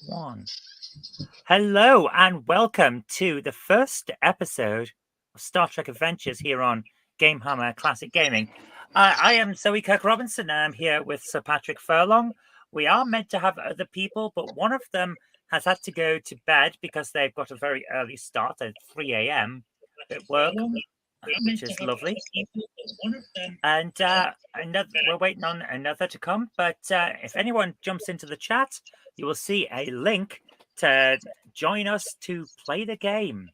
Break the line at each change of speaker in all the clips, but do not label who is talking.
One. Hello and welcome to the first episode of Star Trek Adventures here on Gamehammer Classic Gaming. I am Zoe Kirk Robinson and I'm here with Sir Patrick Furlong. We are meant to have other people, but one of them has had to go to bed because they've got a very early start at 3 a.m. at work, which is lovely. And we're waiting on another to come. But if anyone jumps into the chat, you will see a link to join us to play the game.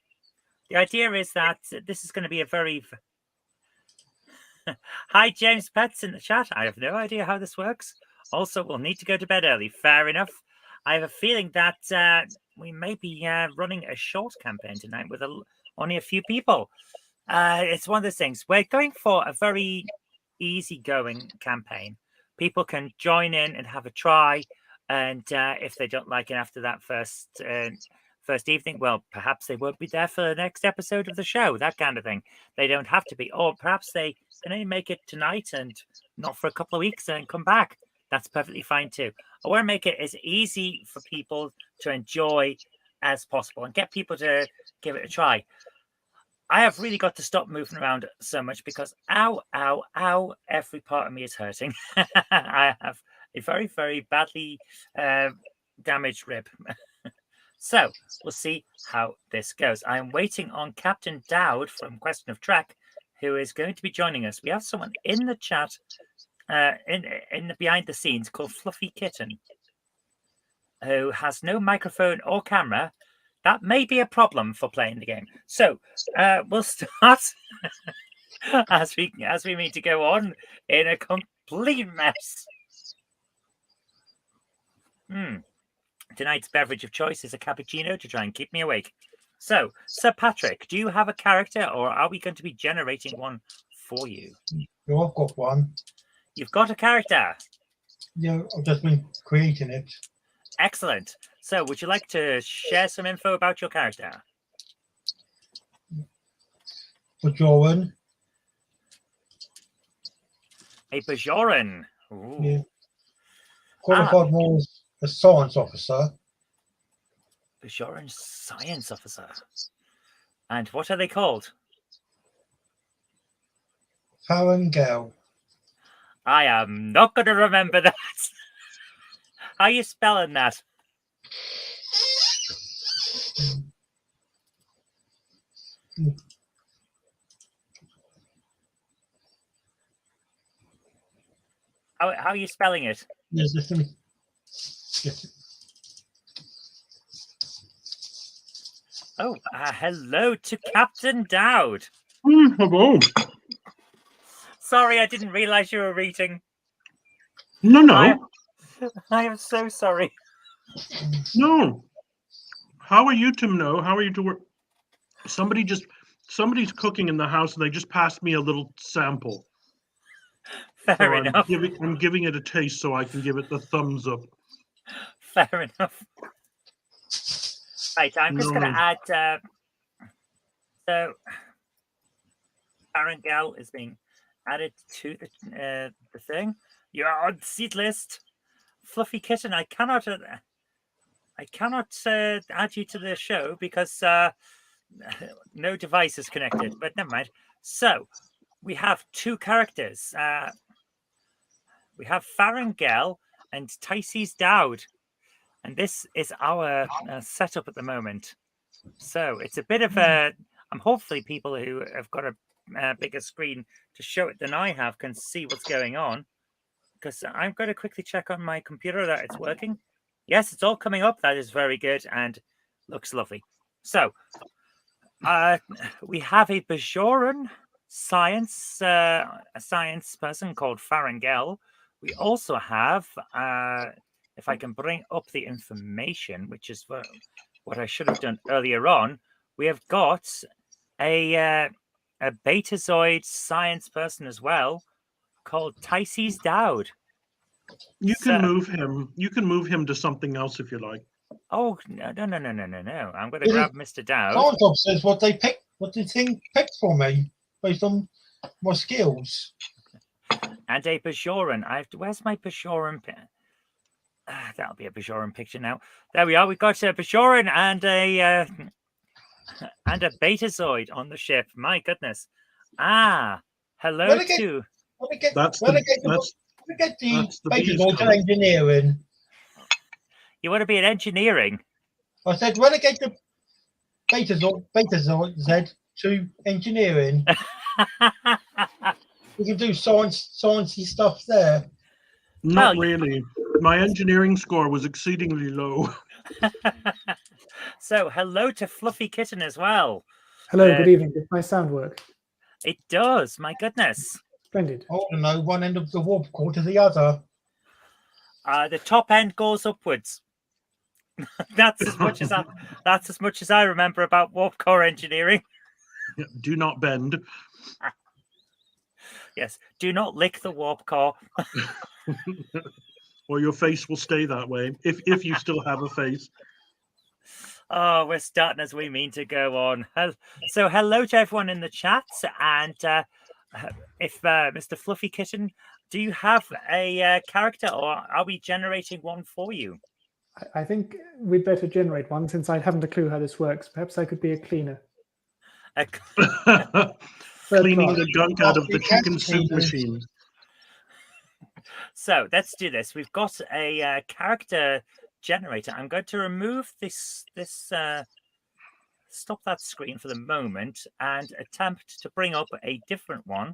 The idea is that this is going to be a very... Hi, James Pets in the chat. I have no idea how this works. Also, we'll need to go to bed early. Fair enough. I have a feeling that we may be running a short campaign tonight with only a few people. It's one of those things. We're going for a very easygoing campaign. People can join in and have a try. And if they don't like it after that first evening, well, perhaps they won't be there for the next episode of the show, that kind of thing. They don't have to be. Or perhaps they can only make it tonight and not for a couple of weeks and come back. That's perfectly fine too. I want to make it as easy for people to enjoy as possible and get people to give it a try. I have really got to stop moving around so much because ow, every part of me is hurting. I have a very, very badly damaged rib. So we'll see how this goes. I am waiting on Captain Dowd from Question of Trek, who is going to be joining us. We have someone in the chat, in the behind the scenes, called Fluffy Kitten, who has no microphone or camera. That may be a problem for playing the game. So we'll start as we need to go on in a complete mess. Tonight's beverage of choice is a cappuccino to try and keep me awake. So, Sir Patrick, do you have a character, or are we going to be generating one for you?
Yeah, I've got one.
You've got a character?
Yeah, I've just been creating it.
Excellent. So, would you like to share some info about your character?
Bajoran.
A Bajoran. Ooh.
Yeah. Qualified more as a science officer.
Bajoran science officer. And what are they called?
Farangel.
I am not going to remember that. How are you spelling that? How are you spelling it?
Yes, listen.
Oh, hello to Captain Dowd.
Hello.
Sorry, I didn't realize you were reading.
No.
I am so sorry.
No. How are you to know? How are you to work? Somebody's cooking in the house and they just passed me a little sample.
Fair enough.
I'm giving it a taste so I can give it the thumbs up.
Fair enough. Right, I'm just going to add... so, Farangel is being added to the thing. You're on seat list. Fluffy Kitten, I cannot add you to the show because no device is connected, but never mind. So, we have two characters. We have Farangel and Tyces Dowd. And this is our setup at the moment. So it's a bit of a... hopefully people who have got a bigger screen to show it than I have can see what's going on. Because I'm going to quickly check on my computer that it's working. Yes, it's all coming up. That is very good and looks lovely. So we have a Bajoran science person called Farangel. We also have... if I can bring up the information, which is what I should have done earlier on, we have got a Betazoid science person as well called Tyces Dowd.
You can move him. You can move him to something else if you like.
Oh no! I'm going to grab Mr. Dowd.
Science officers, what the thing picked for me based on my skills.
And a Bajoran. Where's my Bajoran pin? That'll be a Bajoran picture now. There we are. We've got a Bajoran and a Betazoid on the ship. My goodness. Hello
Renegade-
to.
That's
Relegate
that's
the
the bees
Betazoid to
colour.
engineering.
You want to be in engineering?
I said relegate the Betazoid Z to engineering. We can do sciencey stuff there.
Not
Well,
really. My engineering score was exceedingly low.
So, hello to Fluffy Kitten as well.
Hello, good evening. Does my sound work?
It does. My goodness.
Splendid.
I don't know, one end of the warp core to the other.
The top end goes upwards. That's as much as I remember about warp core engineering.
Do not bend.
Yes. Do not lick the warp core.
Or your face will stay that way if you still have a face.
Oh, we're starting as we mean to go on. So, hello to everyone in the chat. And if Mr. Fluffy Kitten, do you have a character, or are we generating one for you?
I think we'd better generate one since I haven't a clue how this works. Perhaps I could be a cleaner.
Cleaning the gunk out of the
Yes,
chicken soup
cleaners.
machine.
So let's do this. We've got a character generator. I'm going to remove this. Stop that screen for the moment and attempt to bring up a different one.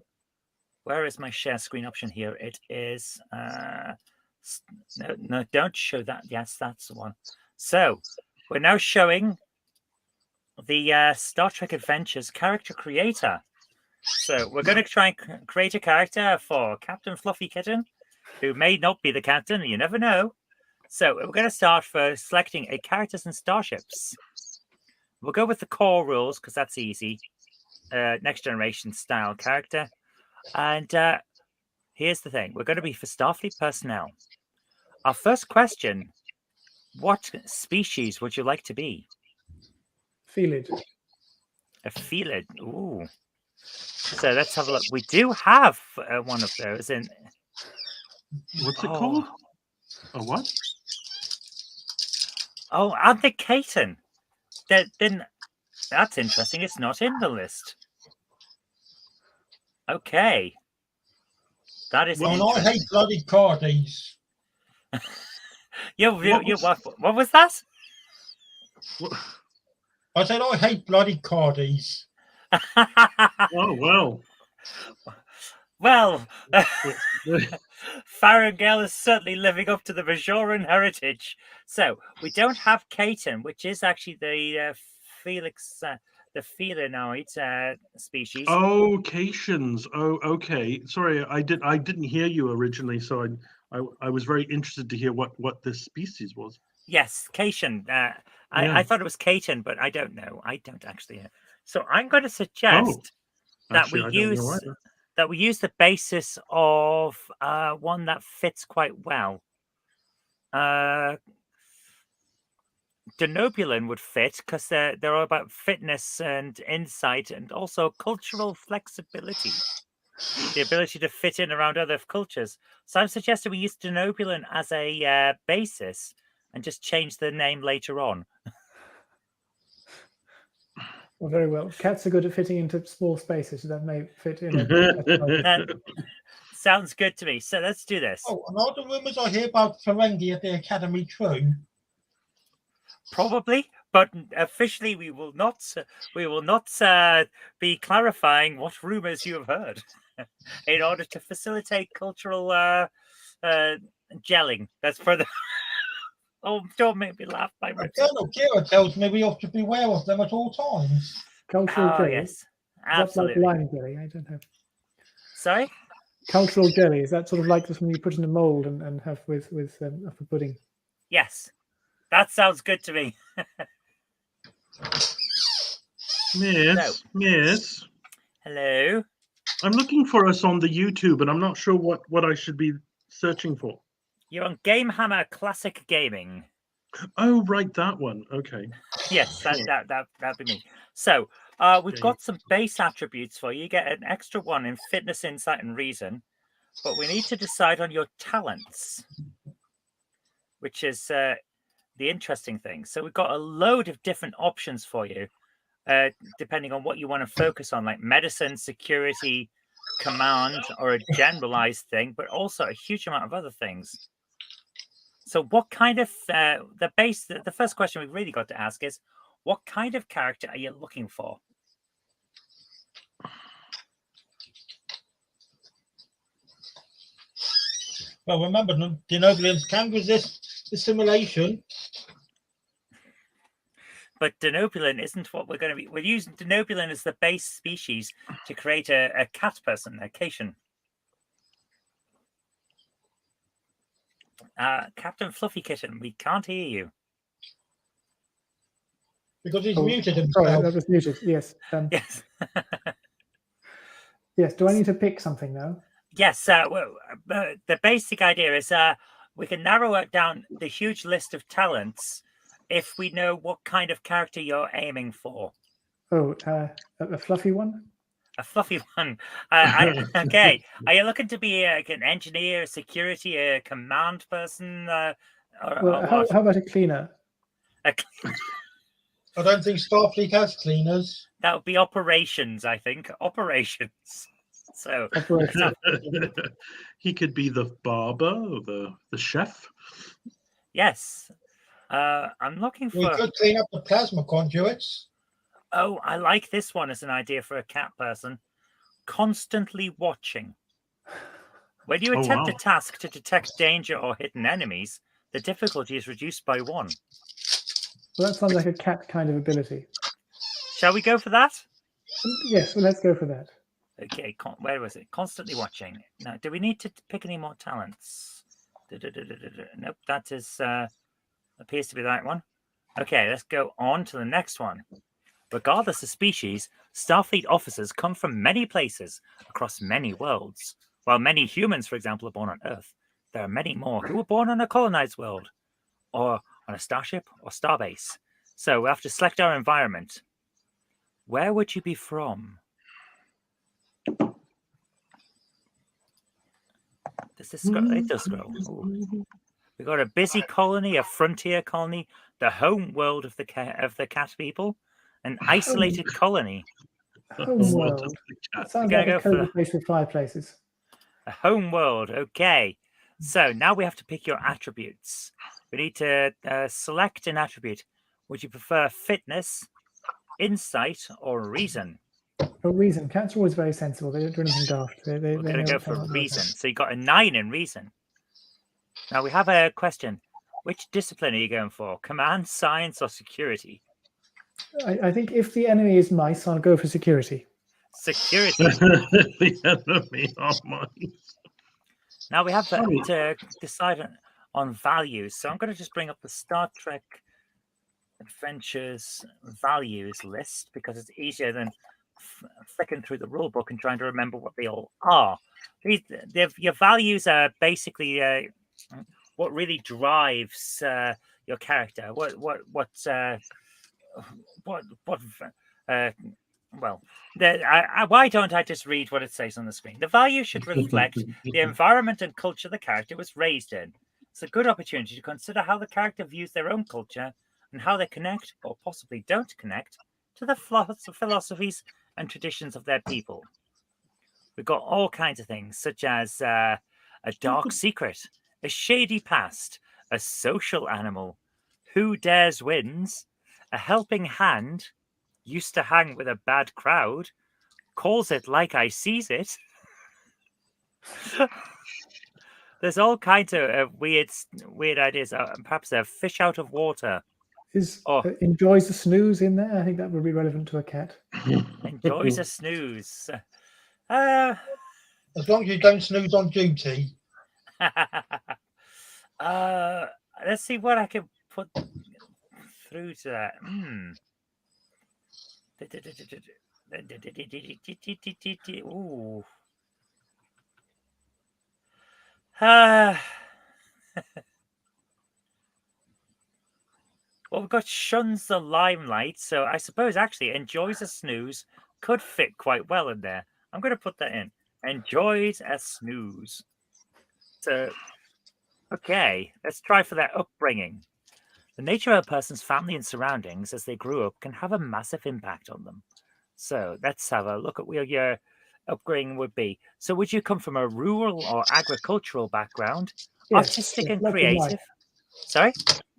Where is my share screen option here? It is. No, don't show that. Yes, that's the one. So we're now showing the Star Trek Adventures character creator. So we're going to try and create a character for Captain Fluffy Kitten, who may not be the captain. You never know. So we're going to start for selecting a characters and starships. We'll go with the core rules because that's easy. Next generation style character. And here's the thing. We're going to be for Starfleet personnel. Our first question, what species would you like to be?
Felid.
A felid. Ooh. So let's have a look. We do have one of those in.
What's it called? A what?
Oh, aren't they Caton? Then that's interesting. It's not in the list. Okay. That is
Well, I
interesting.
hate bloody cardies.
What was that?
What?
I said I hate bloody cardies.
Oh, well.
Well, Farangel is certainly living up to the Bajoran heritage. So we don't have Caton, which is actually the Felix, the felinoid species.
Oh, Cations. Oh, okay. Sorry, I didn't hear you originally, so I was very interested to hear what this species was.
Yes, Caton. I thought it was Caton, but I don't know. I don't actually know. So I'm going to suggest that
Actually, I
we
don't know
use
either.
that we use the basis of one that fits quite well. Denobulin would fit because they're all about fitness and insight and also cultural flexibility, the ability to fit in around other cultures. So I'm suggesting we use Denobulin as a basis and just change the name later on.
Well, very well. Cats are good at fitting into small spaces, so that may fit in.
Sounds good to me. So let's do this.
Oh, and all the rumours I hear about Ferengi at the Academy true?
Probably, but officially we will not be clarifying what rumors you have heard in order to facilitate cultural gelling. That's for the. Oh, don't make me laugh, my friend.
Colonel Kira tells me we ought to beware of them at all times.
Cultural
Oh,
jelly.
yes,
Is that
absolutely.
like lime jelly? I don't know.
Sorry?
Cultural jelly, is that sort of like this one you put in a mold and have with for pudding?
Yes. That sounds good to me.
Miss.
Hello.
I'm looking for us on the YouTube, and I'm not sure what I should be searching for.
You're on Game Hammer Classic Gaming.
Oh, right, that one. Okay.
Yes, that'd be me. So we've got some base attributes for you. You get an extra one in fitness, insight, and reason. But we need to decide on your talents. which is the interesting thing. So we've got a load of different options for you, depending on what you want to focus on, like medicine, security, command, or a generalized thing, but also a huge amount of other things. So what kind of the first question we've really got to ask is, what kind of character are you looking for?
Well, remember, the Denobulians can resist the simulation.
But Denobulan isn't what we're going to be. We're using Denobulan as the base species to create a cat person, a Cation. Captain Fluffy Kitten, we can't hear you.
Because he's
Oh,
muted
Sorry,
himself.
that was muted. Yes.
Yes.
Yes. Do I need to pick something now?
Yes. Well, the basic idea is we can narrow it down the huge list of talents if we know what kind of character you're aiming for.
Oh, a fluffy one?
A fluffy one. Okay. Are you looking to be an engineer, a security, a command person?
Well,
or
how
what?
about a cleaner?
I don't think Starfleet has cleaners.
That would be operations, I think. Operations. So
Operator.
He could be the barber or the chef.
yes. I'm looking
We
for.
could clean up the plasma conduits.
Oh, I like this one as an idea for a cat person. Constantly watching. When you
Oh,
attempt a
wow.
task to detect danger or hidden enemies, the difficulty is reduced by 1.
Well, that sounds like a cat kind of ability.
Shall we go for that?
Yes, well, let's go for that.
Okay, where was it? Constantly watching. Now, do we need to pick any more talents? Nope, that is appears to be the right one. Okay, let's go on to the next one. Regardless of species, Starfleet officers come from many places across many worlds. While many humans, for example, are born on Earth, there are many more who were born on a colonized world, or on a starship or starbase. So we have to select our environment. Where would you be from? Does this scroll? It does scroll. Ooh. We've got a busy colony, a frontier colony, the home world of the cat people, an isolated colony,
Home world. That sounds
We're
like
gonna
a
go for
cozy place with fireplaces.
a home world. Okay. So now we have to pick your attributes. We need to select an attribute. Would you prefer fitness, insight, or reason?
Oh, reason. Cats are always very sensible. They don't do anything daft. They
We're going to
know
go
what they
for
want.
reason. So you got a 9 in reason. Now we have a question. Which discipline are you going for? Command, science, or security?
I think if the enemy is mice, I'll go for security.
Security.
The enemy are mice.
Now we have to decide on values. So I'm going to just bring up the Star Trek Adventures values list because it's easier than flicking through the rule book and trying to remember what they all are. Your values are basically what really drives your character. Why don't I just read what it says on the screen? The value should reflect the environment and culture the character was raised in. It's a good opportunity to consider how the character views their own culture and how they connect, or possibly don't connect, to the philosophies and traditions of their people. We've got all kinds of things, such as a dark secret, a shady past, a social animal, who dares wins, a helping hand, used to hang with a bad crowd, calls it like I sees it. There's all kinds of weird ideas. Perhaps a fish out of water.
Enjoys the snooze in there? I think that would be relevant to a cat.
Enjoys a snooze.
As long as you don't snooze on duty.
Let's see what I can put through to that. Ooh. Well, we've got shuns the limelight, so I suppose actually enjoys a snooze could fit quite well in there. I'm going to put that in. Enjoys a snooze. So Okay, let's try for their upbringing. The nature of a person's family and surroundings as they grew up can have a massive impact on them. So let's have a look at where your upbringing would be. So would you come from a rural or agricultural background,
Yes,
artistic
yes,
and
lots of mice.
creative? Sorry?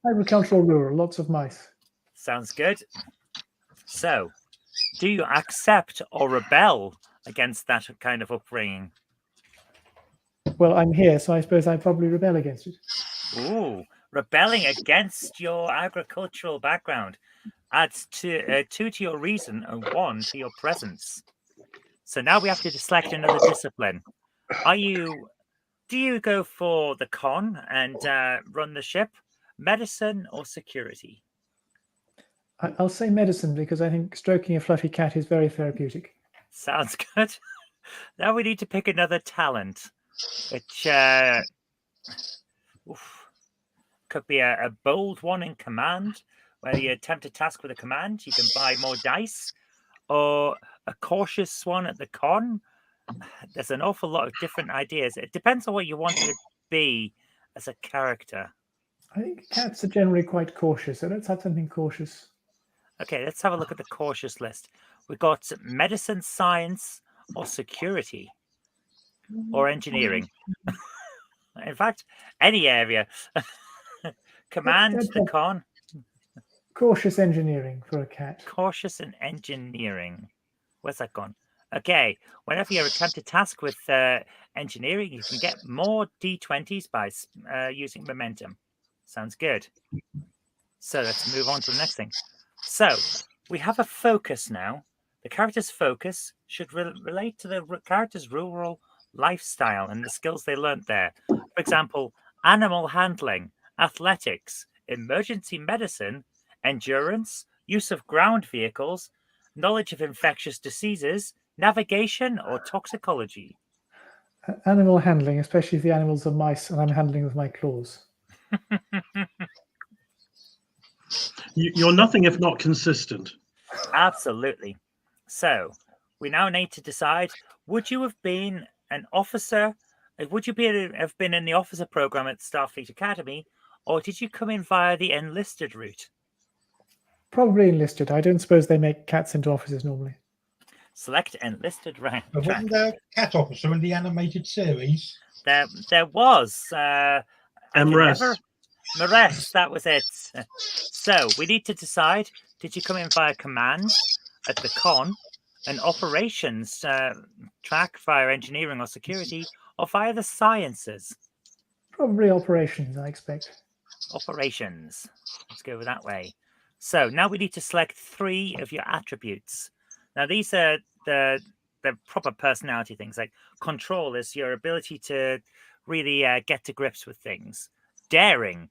Agricultural rural, lots of mice.
Sounds good. So, do you accept or rebel against that kind of upbringing?
Well, I'm here, so I suppose I'd probably rebel against it.
Ooh, rebelling against your agricultural background adds two to your reason and 1 to your presence. So now we have to select another discipline. Do you go for the con and run the ship, medicine, or security?
I'll say medicine because I think stroking a fluffy cat is very therapeutic.
Sounds good. Now we need to pick another talent, which could be a bold one in command, where you attempt a task with a command, you can buy more dice, or a cautious one at the con. There's an awful lot of different ideas. It depends on what you want to be as a character.
I think cats are generally quite cautious, so let's have something cautious.
Okay, let's have a look at the cautious list. We've got medicine, science, or security, or engineering. In fact, any area. Command,
Let's
the
have
con,
cautious engineering for a cat.
cautious, and engineering. Where's that gone? Okay, whenever you attempt a task with engineering, you can get more d20s by using momentum. Sounds good. So let's move on to the next thing. So we have a focus now. The character's focus should relate to the character's rural lifestyle and the skills they learned there. For example, animal handling, athletics, emergency medicine, endurance, use of ground vehicles, knowledge of infectious diseases, navigation, or toxicology.
Animal handling, especially if the animals are mice and I'm handling with my claws.
You're nothing if not consistent.
Absolutely. So we now need to decide, would you have been an officer? Would you have been in the officer program at Starfleet Academy, or did you come in via the enlisted route?
Probably enlisted. I don't suppose they make cats into officers normally.
Select enlisted rank.
But wasn't there a cat officer in the animated series?
There was.
MRES.
Mares, that was it. So we need to decide, did you come in via command at the con, an operations track via engineering or security, or via the sciences?
Probably operations, I expect.
Operations. Let's go that way. So now we need to select 3 of your attributes. Now these are the proper personality things. Like control is your ability to really get to grips with things. Daring,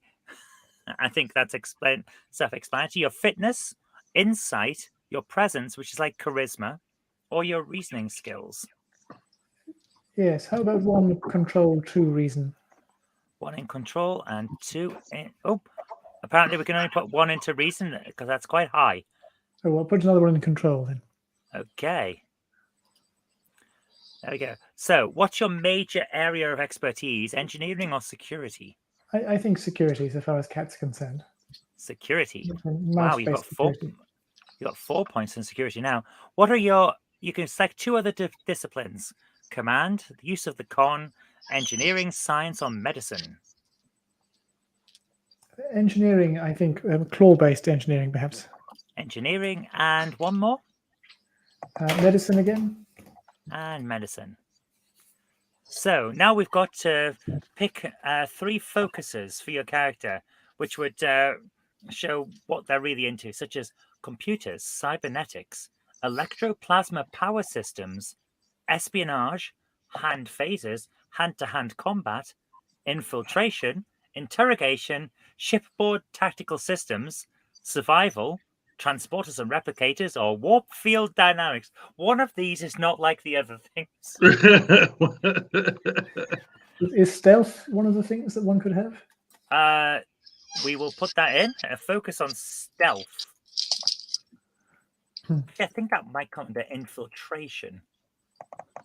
I think that's self-explanatory. Your fitness, insight, your presence, which is like charisma, or your reasoning skills.
Yes, how about 1 control, 2 reason?
1 in control and 2 in... Oh, apparently we can only put 1 into reason because that's quite high.
Oh, I'll put another 1 in control then.
Okay. There we go. So what's your major area of expertise, engineering or security?
I think security, so far as cats are concerned.
Security.
Mouse-based
Wow, you've got 4.
security.
You got 4 points in security now. What are your? You can select 2 other disciplines: command, the use of the con, engineering, science, or medicine.
Engineering, I think, claw-based engineering, perhaps.
Engineering and 1 more,
Medicine again.
and medicine. So now we've got to pick 3 focuses for your character, which would show what they're really into, such as computers, cybernetics, electroplasma power systems, espionage, hand phasers, hand-to-hand combat, infiltration, interrogation, shipboard tactical systems, survival, transporters and replicators, or warp field dynamics. One of these is not like the other things.
Is stealth one of the things that one could have?
We will put that in. A focus on stealth. I think that might come under infiltration.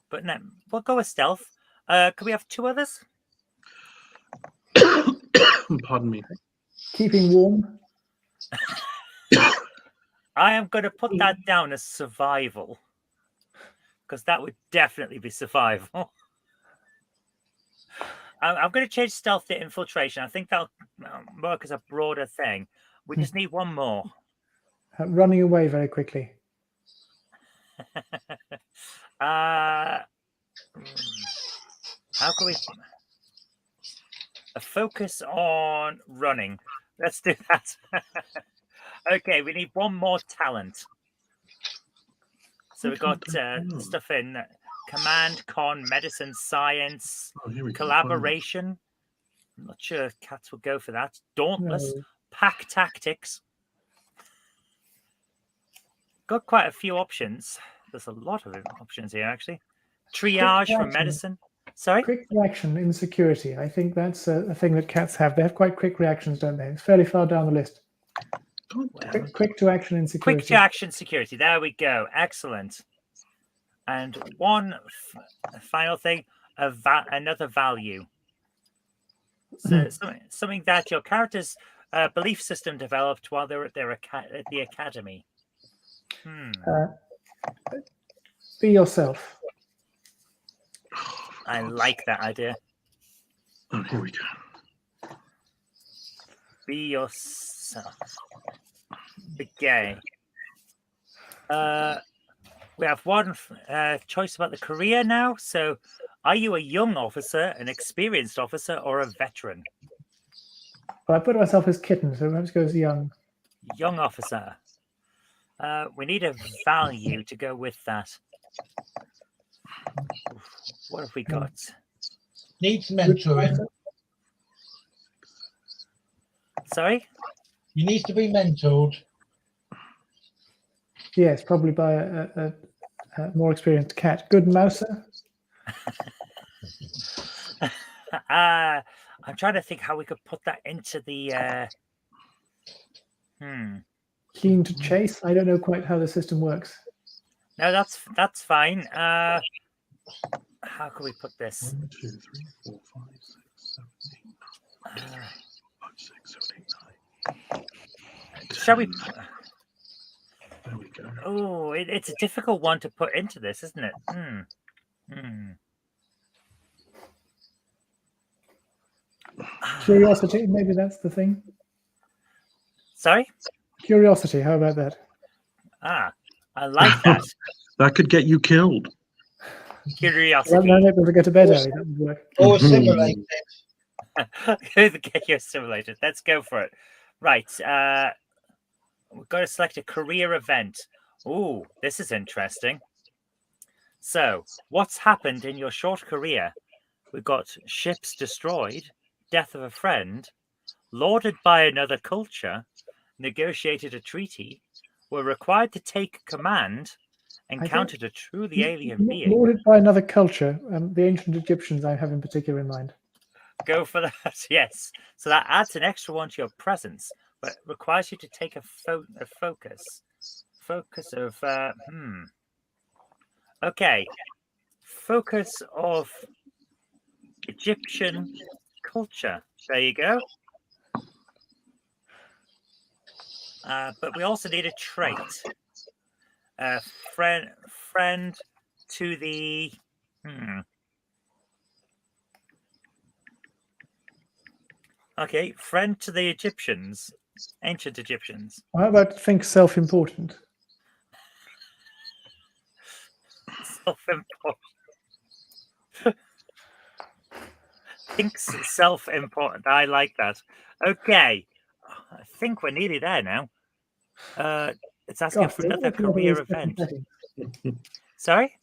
But no, we'll go with stealth. Could we have 2 others?
Pardon me.
Keeping warm.
I am going to put that down as survival, because that would definitely be survival. I'm going to change stealth to infiltration. I think that'll work as a broader thing. We just need one more.
Running away very quickly.
How can we... A focus on running. Let's do that. Okay, we need one more talent. So we've got stuff in command, con, medicine, science,
Oh, here we go.
collaboration. I'm not sure cats will go for that. Dauntless,
No.
pack tactics. Got quite a few options. There's a lot of options here, actually. Triage for
action.
medicine. Sorry?
Quick reaction in security. I think that's a thing that cats have. They have quite quick reactions, don't they? It's fairly far down the list.
God damn it.
Quick to action in security.
Quick to action security. There we go. Excellent. And one final thing, another value. So something that your character's belief system developed while they were at the academy.
Be yourself.
I like that idea.
Oh, here we go.
Be yourself. Be gay. We have one choice about the career now. So, are you a young officer, an experienced officer, or a veteran?
Well, I put myself as kitten, so perhaps go as young.
Young officer. We need a value to go with that. What have we got?
Needs mentoring.
Sorry?
You need to be mentored.
Yes, probably by a more experienced cat. Good mouser.
I'm trying to think how we could put that into the.
Keen to chase. I don't know quite how the system works.
No, that's fine. How can we put this?
1, 2, 3, 4, 5, 6, 7, 8, 9, 10, 5, 6, 7, 8, 9.
Shall we?
There we go.
Oh, it's a difficult one to put into this, isn't it?
Curiosity, maybe that's the thing.
Sorry?
Curiosity, how about that?
I like that.
That could get you killed.
Curiosity.
I'm able to go to bed early. That would work.
Or simulated.
Get you assimilated. Let's go for it. Right. We've got to select a career event. Ooh, this is interesting. So, what's happened in your short career? We've got ships destroyed, death of a friend, lauded by another culture, negotiated a treaty, were required to take command, encountered a truly alien being.
Lauded by another culture, the ancient Egyptians I have in particular in mind.
Go for that, yes. So that adds an extra one to your presence, but requires you to take a focus. Focus of, Okay. Focus of Egyptian culture. There you go. But we also need a trait. Friend to the... Okay, friend to the Egyptians. Ancient Egyptians.
How about think self-important?
Self-important. Thinks self-important. I like that. Okay. I think we're nearly there now. It's asking for another career event. Sorry?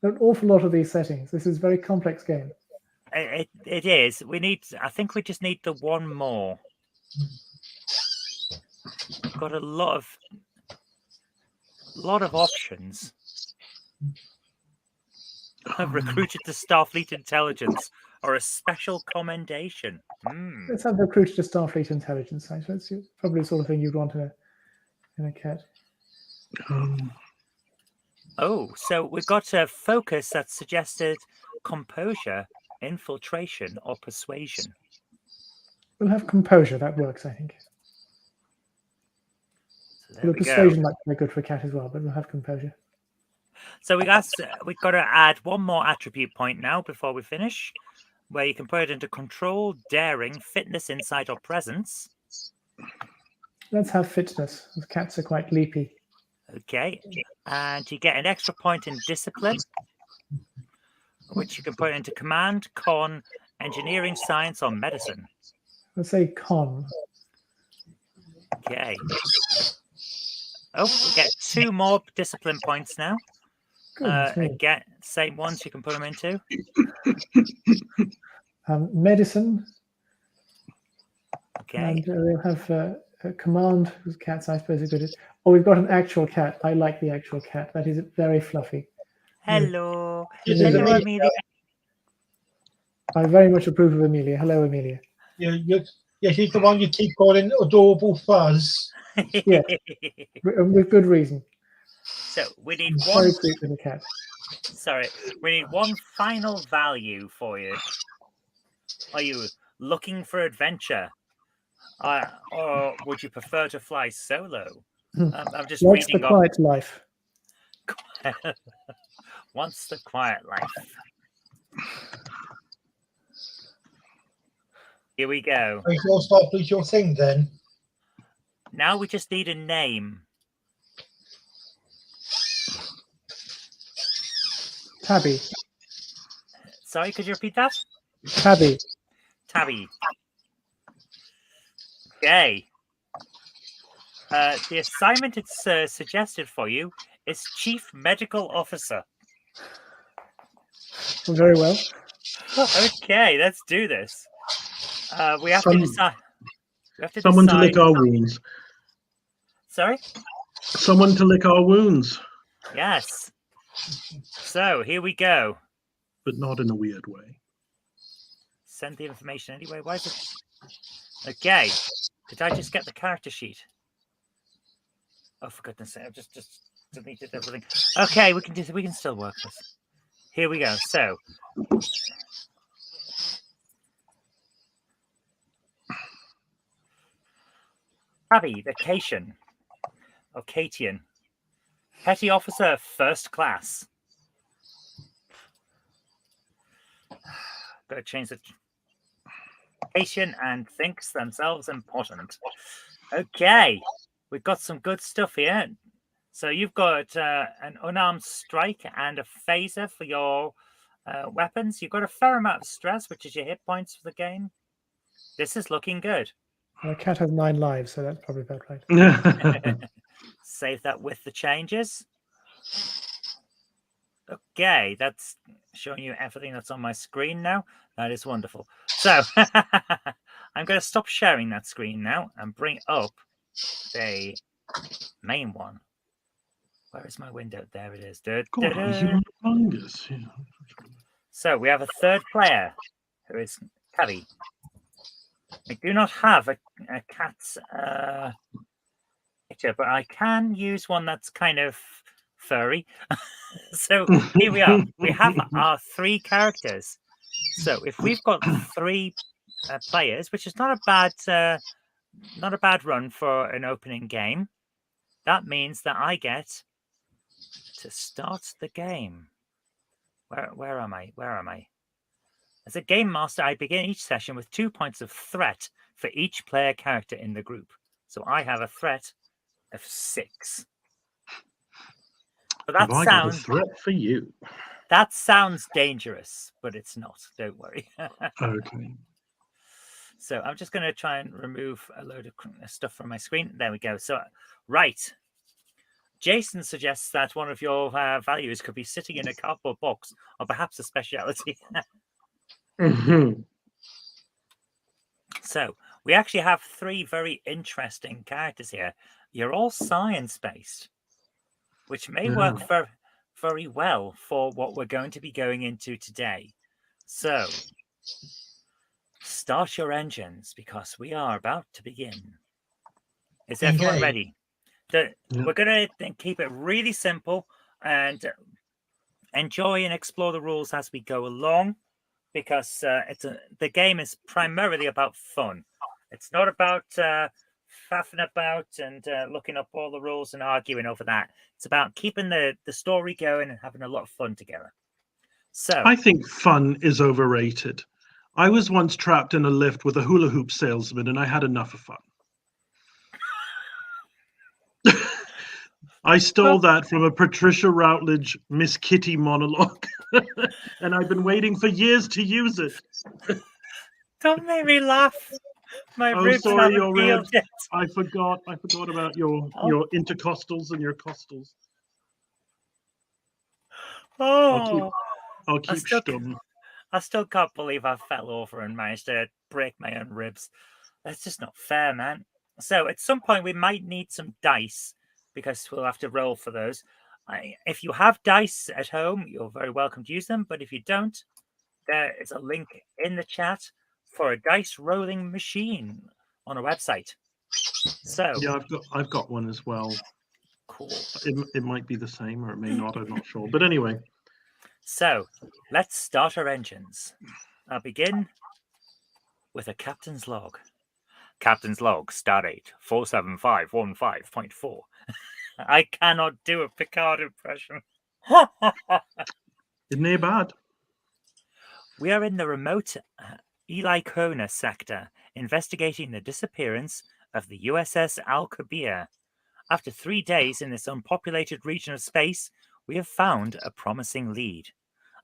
An awful lot of these settings. This is a very complex game.
It is. I think we just need the one more. Got a lot of options. I've recruited to Starfleet Intelligence or a special commendation.
Let's have recruited to Starfleet Intelligence. I suppose it's probably the sort of thing you'd want in a cat.
Oh, so we've got a focus that suggested composure, infiltration, or persuasion.
We'll have composure. That works, I think.
So there
The
we go.
persuasion might be good for cat as well, but we'll have composure.
So we've got to add one more attribute point now before we finish, where you can put it into control, daring, fitness, insight, or presence.
Let's have fitness. The cats are quite leapy.
Okay, and you get an extra point in discipline, which you can put into command, con, engineering, science, or medicine.
Let's say con.
Okay. Oh, we get 2 more discipline points now.
Goodness me.
Again, same ones you can put them into.
Medicine.
Okay.
And we'll have a command, whose cats I suppose are good at. Oh, we've got an actual cat. I like the actual cat. That is very fluffy.
Hello.
Yes,
Hello,
Amelia.
Amelia.
I very much approve of Amelia. Hello, Amelia.
Yeah, she's the one you keep calling adorable Fuzz.
Yeah. With good reason.
So we need
She's
one.
very sweet little cat.
Sorry, we need one final value for you. Are you looking for adventure, or would you prefer to fly solo? I'm just
Likes the
reading off.
quiet life.
Wants the quiet life. Here we go.
So you'll start with your thing then.
Now we just need a name.
Tabby.
Sorry, could you repeat that?
Tabby.
Tabby. Okay. The assignment it's suggested for you is Chief Medical Officer.
Very well.
Okay, let's do this. We have to decide. We have to
Someone to
decide.
lick our wounds.
Sorry?
Someone to lick our wounds,
Yes. So here we go.
but not in a weird way.
Send the information anyway. Why is it? Okay. Did I just get the character sheet? Oh, for goodness sake! I've just deleted everything. Okay, we can still work this. Here we go. So. Tabby, vacation. Ocatian. Petty officer, first class. Gotta change the vacation and thinks themselves important. Okay, we've got some good stuff here. So you've got an unarmed strike and a phaser for your weapons. You've got a fair amount of stress, which is your hit points for the game. This is looking good.
My cat has 9 lives, so that's probably about right.
Save that with the changes. Okay, that's showing you everything that's on my screen now. That is wonderful. So I'm going to stop sharing that screen now and bring up the main one. Where is my window? There it is.
God, humongous. Yeah.
So we have a third player who is Tabby. I do not have a cat's picture, but I can use one that's kind of furry. So here we are. We have our 3 characters. So if we've got 3 players, which is not a bad run for an opening game, that means that I get to start the game. Where am I? Where am I? As a game master, I begin each session with 2 points of threat for each player character in the group. So I have a threat of 6. But
Have I got a threat for you?
That sounds dangerous, but it's not. Don't worry.
Okay.
So I'm just going to try and remove a load of stuff from my screen. There we go. So, right. Jason suggests that one of your values could be sitting in a cardboard box, or perhaps a speciality. So we actually have 3 very interesting characters here. You're all science-based, which may work very well for what we're going to be going into today. So start your engines, because we are about to begin. Is everyone
Okay.
ready? We're going to keep it really simple and enjoy and explore the rules as we go along, because the game is primarily about fun. It's not about faffing about and looking up all the rules and arguing over that. It's about keeping the story going and having a lot of fun together. So
I think fun is overrated. I was once trapped in a lift with a hula hoop salesman, and I had enough of fun. I stole that from a Patricia Routledge Miss Kitty monologue, and I've been waiting for years to use it.
don't make me laugh. My
Oh,
ribs
sorry,
haven't
your
healed
ribs.
yet.
I forgot about your intercostals and your costals.
Oh,
I'll
I
keep
still,
stum.
I still can't believe I fell over and managed to break my own ribs. That's just not fair, man. So at some point we might need some dice because we'll have to roll for those. If you have dice at home, you're very welcome to use them. But if you don't, there is a link in the chat for a dice rolling machine on a website. So
Yeah, I've got one as well.
cool.
It might be the same or it may not. I'm not sure. But anyway,
So let's start our engines. I'll begin with a captain's log. Captain's log, stardate 47515.4. I cannot do a Picard impression.
isn't it bad?
We are in the remote Eli Kona sector, investigating the disappearance of the USS Al-Kabir. After 3 days in this unpopulated region of space, we have found a promising lead.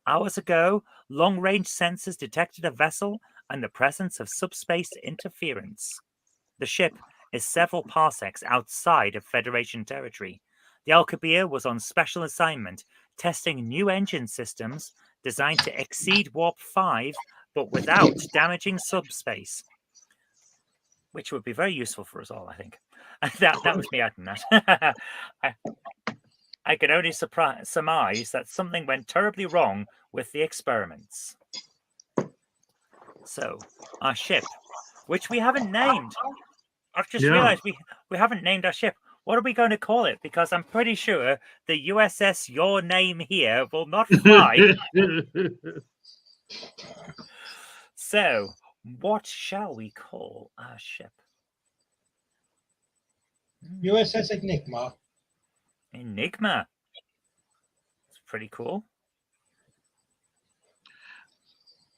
Hours ago, long-range sensors detected a vessel and the presence of subspace interference. The ship is several parsecs outside of Federation territory. The Al-Kabir was on special assignment, testing new engine systems designed to exceed Warp 5, but without damaging subspace, which would be very useful for us all, I think. That was me adding that. I can only surmise that something went terribly wrong with the experiments. So, our ship, which we haven't named. I've just realized we haven't named our ship. What are we going to call it? Because I'm pretty sure the USS Your Name Here will not fly. So, what shall we call our ship?
USS Enigma.
Enigma. It's pretty cool.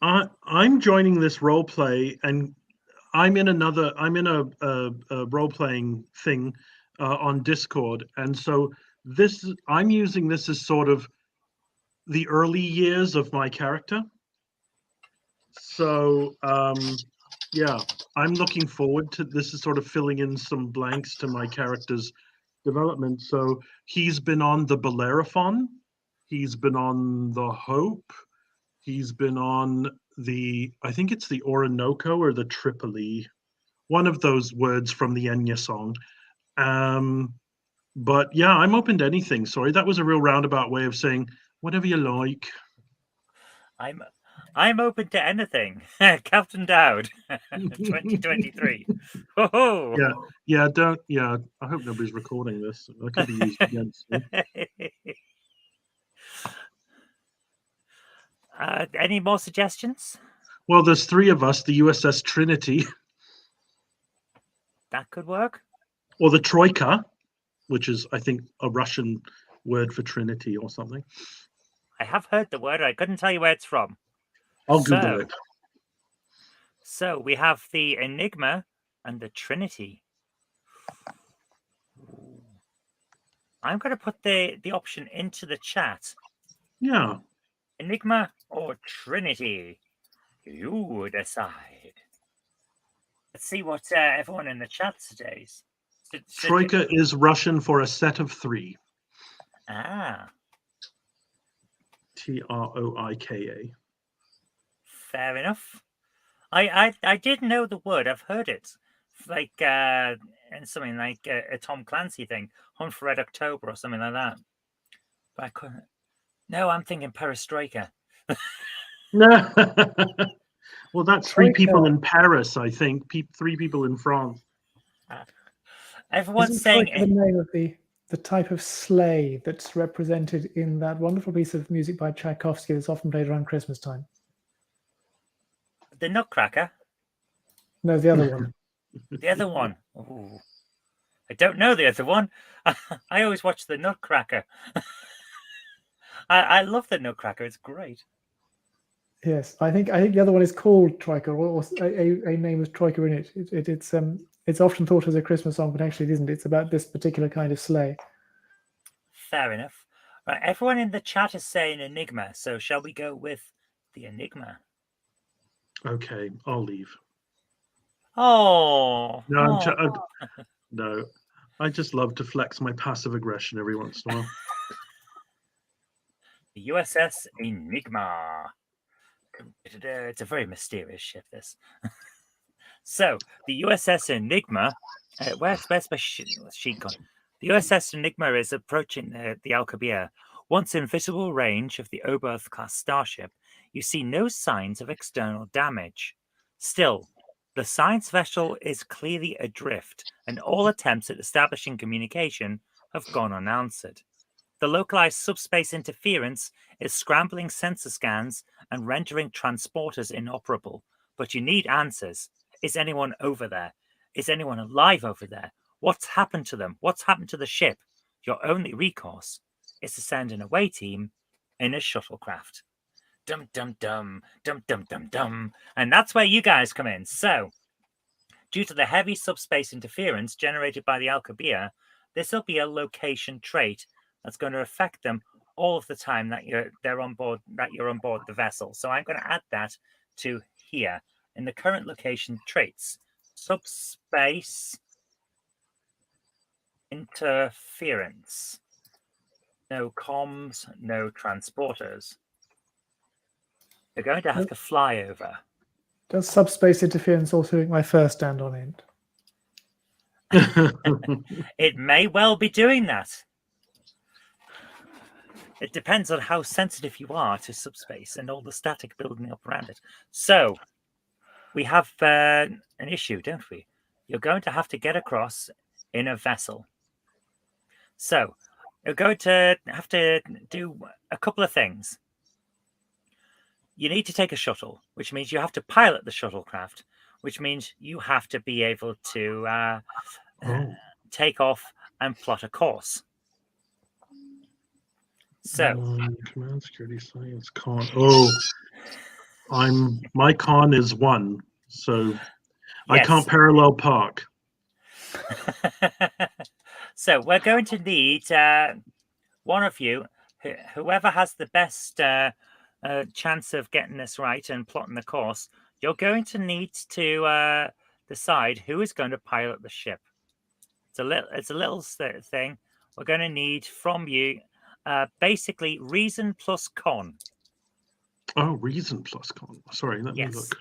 I'm joining this role play, and I'm in a role playing thing on Discord, and so I'm using this as sort of the early years of my character. So yeah, I'm looking forward to this. Is sort of filling in some blanks to my character's development. So he's been on the Bellerophon, he's been on the Hope, he's been on I think it's the Orinoco or the Tripoli, one of those words from the Enya song. But yeah, I'm open to anything. Sorry, that was a real roundabout way of saying whatever you like.
I'm open to anything. Captain Dowd, 2023. Whoa.
Yeah. I hope nobody's recording this. That could be used against me.
Any more suggestions?
Well, there's 3 of us. The USS Trinity.
That could work.
Or the Troika, which is, I think, a Russian word for Trinity or something.
I have heard the word. I couldn't tell you where it's from.
I'll Google it.
So we have the Enigma and the Trinity. I'm going to put the option into the chat.
Yeah.
Enigma or Trinity? You decide. Let's see what everyone in the chat says.
Troika is Russian for a set of 3.
Ah.
Troika.
Fair enough. I did know the word. I've heard it, like in something like a Tom Clancy thing, Hunt for Red October or something like that. But I couldn't. No, I'm thinking Perestroika.
No. Well, that's 3 people
Troika.
in Paris, I think. 3 people in France.
Everyone's
Isn't
saying
Troika the name of the type of sleigh that's represented in that wonderful piece of music by Tchaikovsky that's often played around Christmas time?
the Nutcracker.
No, the other one.
The other one. Ooh. I don't know the other one. I always watch the Nutcracker. I love the Nutcracker. It's great.
Yes, I think the other one is called Troika, or a name with Troika in it. It's often thought as a Christmas song, but actually it isn't. It's about this particular kind of sleigh.
Fair enough. Right, everyone in the chat is saying Enigma, so shall we go with the Enigma?
Okay, I'll leave.
Oh,
No, no. I just love to flex my passive aggression every once in a while.
The USS Enigma. It's a very mysterious ship, this. So, the USS Enigma, where's my sheet gone? The USS Enigma is approaching the Alcubierre. Once in visible range of the Oberth-class starship, you see no signs of external damage. Still, the science vessel is clearly adrift, and all attempts at establishing communication have gone unanswered. The localized subspace interference is scrambling sensor scans and rendering transporters inoperable. But you need answers. Is anyone over there? Is anyone alive over there? What's happened to them? What's happened to the ship? Your only recourse is to send an away team in a shuttlecraft. Dum dum dum, dum dum dum dum. And that's where you guys come in. So, due to the heavy subspace interference generated by the Alcubierre, this will be a location trait that's going to affect them all of the time that you're on board the vessel. So I'm going to add that to here in the current location traits. Subspace interference. No comms, no transporters. You're going to have to fly over.
Does subspace interference also make my fur stand on end?
It may well be doing that. It depends on how sensitive you are to subspace and all the static building up around it. So, we have an issue, don't we? You're going to have to get across in a vessel. So, you're going to have to do a couple of things. You need to take a shuttle, which means you have to pilot the shuttlecraft, which means you have to be able to take off and plot a course. So,
command security science con. Oh, my con is 1, so yes. I can't parallel park.
So we're going to need one of you, whoever has the best chance of getting this right and plotting the course. You're going to need to decide who is going to pilot the ship. It's a little thing. We're going to need from you. Basically, reason plus con.
Oh, reason plus con. Sorry, let me look.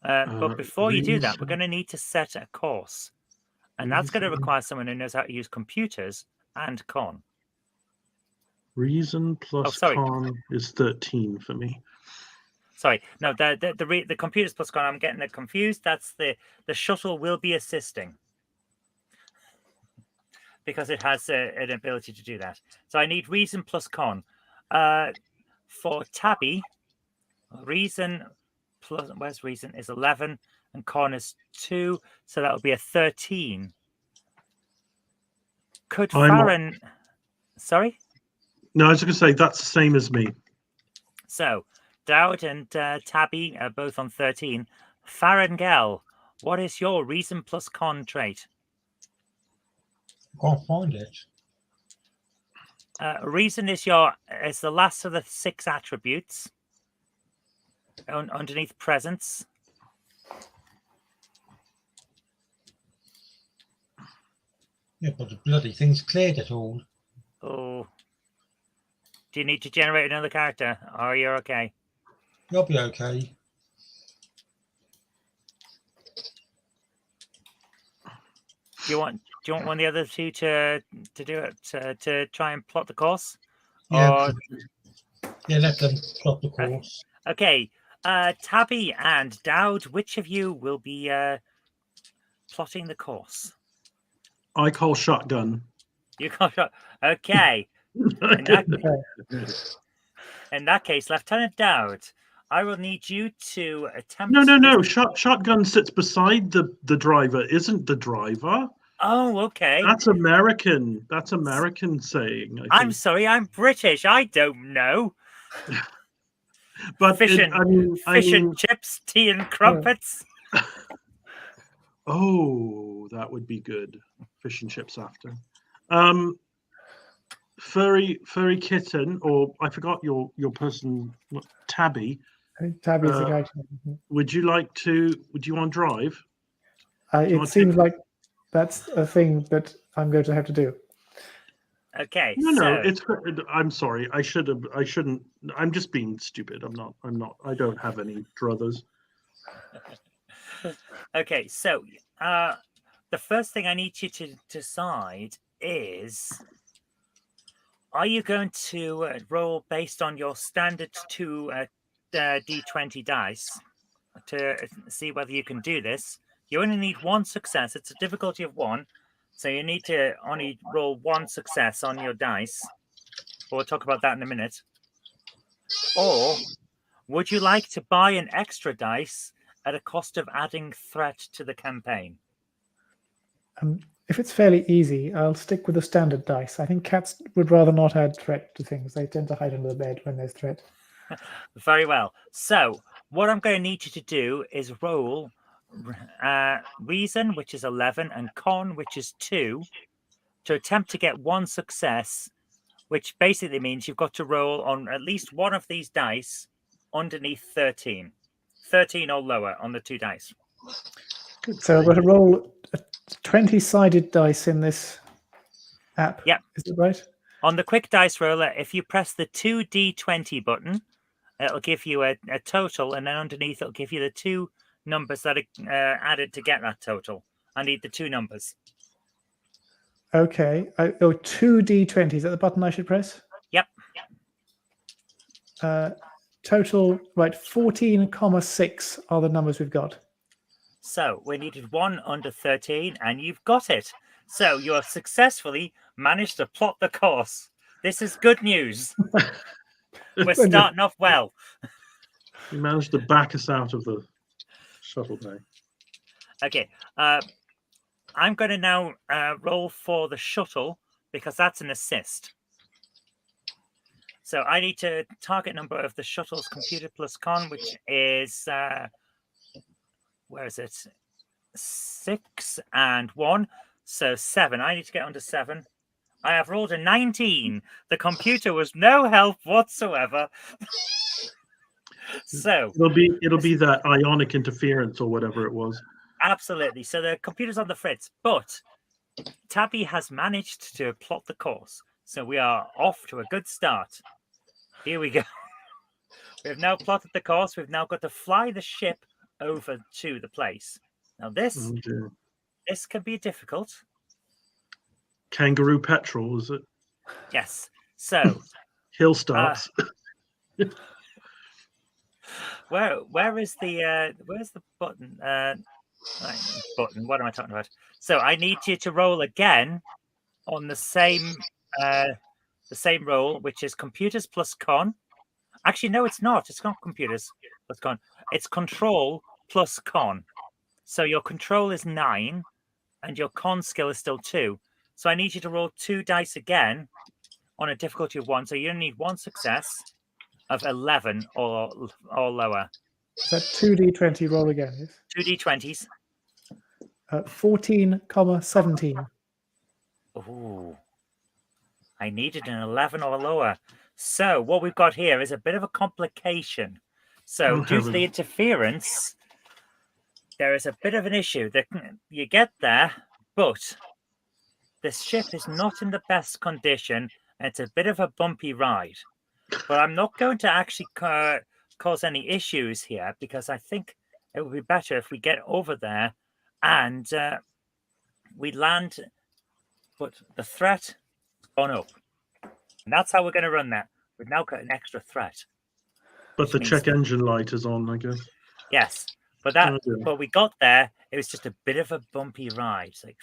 But before you do that, we're going to need to set a course. And that's going to require someone who knows how to use computers and con.
Reason plus con is 13 for me.
Sorry, no, the computers plus con, I'm getting it confused. That's the shuttle will be assisting. Because it has an ability to do that. So I need reason plus con. For Tabby, reason plus, where's reason, is 11, and con is 2, so that would be a 13. Could Farron... Sorry?
No, I was going to say, that's the same as me.
So, Dowd and Tabby are both on 13. Farangel, what is your reason plus con trait?
Can't find it.
Reason is the last of the 6 attributes underneath presence.
Yeah, but the bloody thing's cleared it all.
Oh. Do you need to generate another character? Or are you okay?
You'll be okay.
Do you want one of the other two to do it to try and plot the course?
Yeah, let them plot the course.
Okay, Tabby and Dowd, which of you will be plotting the course?
I call shotgun.
You call shot. Okay. In that case, Lieutenant Dowd, I will need you to attempt.
No. Shotgun sits beside the driver. Isn't the driver?
Oh, okay.
That's American. That's American saying. I
I'm
think.
sorry, I'm British. I don't know.
But
Fish
it,
and
I mean,
chips, tea and crumpets.
oh, that would be good. Fish and chips after. Furry kitten, or I forgot your person, Tabby.
Tabby's the guy.
Would you want to drive?
It seems like that's a thing that I'm going to have to do.
Okay.
No, it's. I'm sorry. I shouldn't. I'm just being stupid. I'm not. I don't have any druthers.
Okay, so the first thing I need you to decide is: are you going to roll based on your standard 2 D20 dice to see whether you can do this? You only need 1 success. It's a difficulty of 1. So you need to only roll 1 success on your dice. We'll talk about that in a minute. Or would you like to buy an extra dice at a cost of adding threat to the campaign?
If it's fairly easy, I'll stick with the standard dice. I think cats would rather not add threat to things. They tend to hide under the bed when there's threat.
Very well. So what I'm going to need you to do is roll reason, which is 11, and con, which is 2, to attempt to get 1 success, which basically means you've got to roll on at least one of these dice underneath 13 or lower on the 2 dice.
So I've got to roll a 20-sided dice in this app.
Yep.
Is that right?
On the quick dice roller, if you press the 2D20 button, it'll give you a total, and then underneath it'll give you the 2 numbers that are added to get that total. I need the 2 numbers.
Okay. 2D20. Is that the button I should press?
Yep.
Total, right, 14,6 are the numbers we've got.
So we needed 1 under 13, and you've got it. So you have successfully managed to plot the course. This is good news. We're starting off well.
You managed to back us out of the shuttle bay.
Okay. I'm going to now roll for the shuttle because that's an assist. So I need to target number of the shuttle's computer plus con, which is where is it? 6 and 1, so 7. I need to get under 7. I have rolled a 19. The computer was no help whatsoever. So
it'll be that ionic interference or whatever it was.
Absolutely. So the computer's on the fritz, but Tabby has managed to plot the course. So we are off to a good start. Here we go. We've now plotted the course. We've now got to fly the ship over to the place. Now this can be difficult.
Kangaroo petrol, is it?
Yes. So
hill starts.
Where is the where's the button? Button. What am I talking about? So I need you to roll again on the same roll, which is computers plus con. Actually, no, it's not. It's not computers plus con. It's control plus con. So your control is 9, and your con skill is still 2. So I need you to roll 2 dice again on a difficulty of 1. So you only need 1 success of 11 or lower.
Is that 2D20 roll again? Yes?
2D20s.
14,17.
Ooh. I needed an 11 or lower. So what we've got here is a bit of a complication. So due to the interference, there is a bit of an issue. That you get there, but the ship is not in the best condition. And it's a bit of a bumpy ride. But I'm not going to actually cause any issues here because I think it would be better if we get over there and we land, but the threat has gone up. And that's how we're going to run that. We've now got an extra threat.
But the check engine light is on, I guess.
Yes. But but we got there. It was just a bit of a bumpy ride. It's like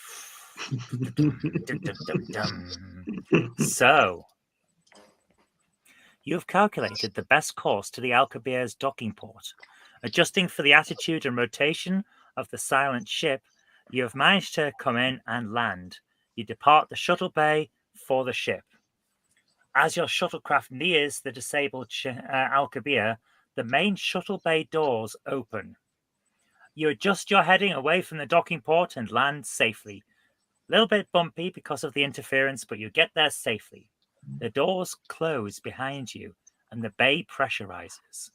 dum, dum, dum, dum. So You have calculated the best course to the Alcubierre's docking port. Adjusting for the attitude and rotation of the silent ship, you have managed to come in and land. You depart the shuttle bay for the ship. As your shuttlecraft nears the disabled Alcubierre, the main shuttle bay doors open. You adjust your heading away from the docking port and land safely. A little bit bumpy because of the interference, but you get there safely. The doors close behind you and the bay pressurizes.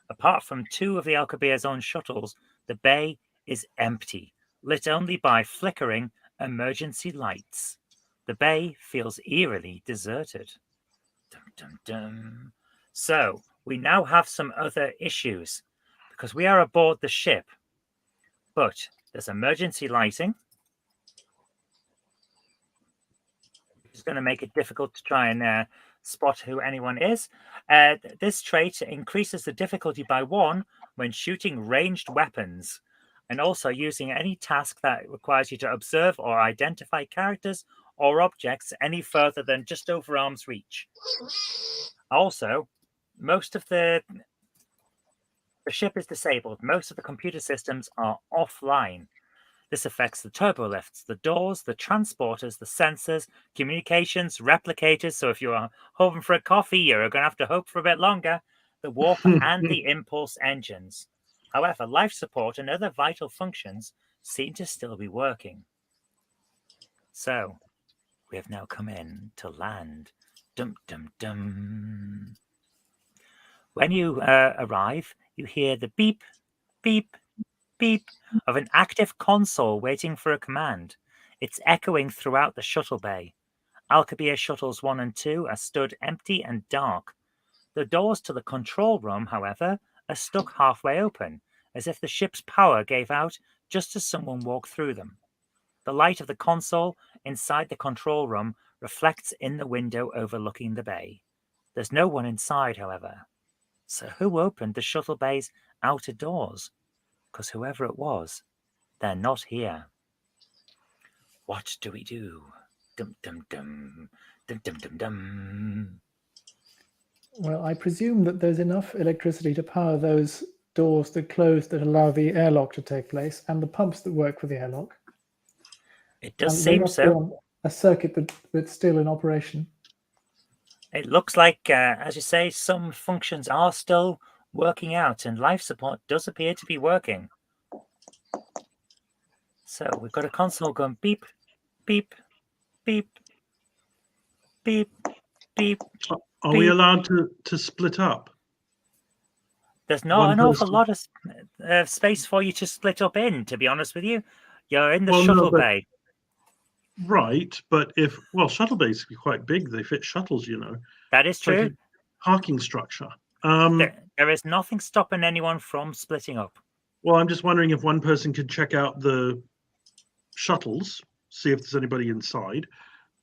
Apart from 2 of the Alcubierre's own shuttles, the bay is empty, lit only by flickering emergency lights. The bay feels eerily deserted. Dum, dum, dum. So, we now have some other issues because we are aboard the ship. But there's emergency lighting. It's going to make it difficult to try and spot who anyone is. This trait increases the difficulty by 1 when shooting ranged weapons, and also using any task that requires you to observe or identify characters or objects any further than just over arm's reach. Also, most of the ship is disabled. Most of the computer systems are offline. This affects the turbolifts, the doors, the transporters, the sensors, communications, replicators. So if you are hoping for a coffee, you're going to have to hope for a bit longer. The warp and the impulse engines. However, life support and other vital functions seem to still be working. So, we have now come in to land. Dum, dum, dum. When you arrive, you hear the beep, beep, beep of an active console waiting for a command. It's echoing throughout the shuttle bay. Alcubierre shuttles 1 and 2 are stood empty and dark. The doors to the control room, however, are stuck halfway open, as if the ship's power gave out just as someone walked through them. The light of the console inside the control room reflects in the window overlooking the bay. There's no one inside, however. So who opened the shuttle bay's outer doors? Because whoever it was, they're not here. What do we do? Dum dum dum, dum dum dum dum.
Well, I presume that there's enough electricity to power those doors that close that allow the airlock to take place and the pumps that work for the airlock.
It does
And they
seem
must be
so.
on a circuit that's still in operation.
It looks like, as you say, some functions are still working out, and life support does appear to be working. So we've got a console going beep, beep, beep, beep, beep.
Are we allowed to split up?
There's not
One
an awful
person.
lot of space for you to split up in, to be honest with you. You're in the
Well, no,
shuttle
but-
bay.
Right, but shuttle bays can be quite big. They fit shuttles, you know.
That is
It's like
true.
a parking structure.
There is nothing stopping anyone from splitting up.
Well, I'm just wondering if one person could check out the shuttles, see if there's anybody inside.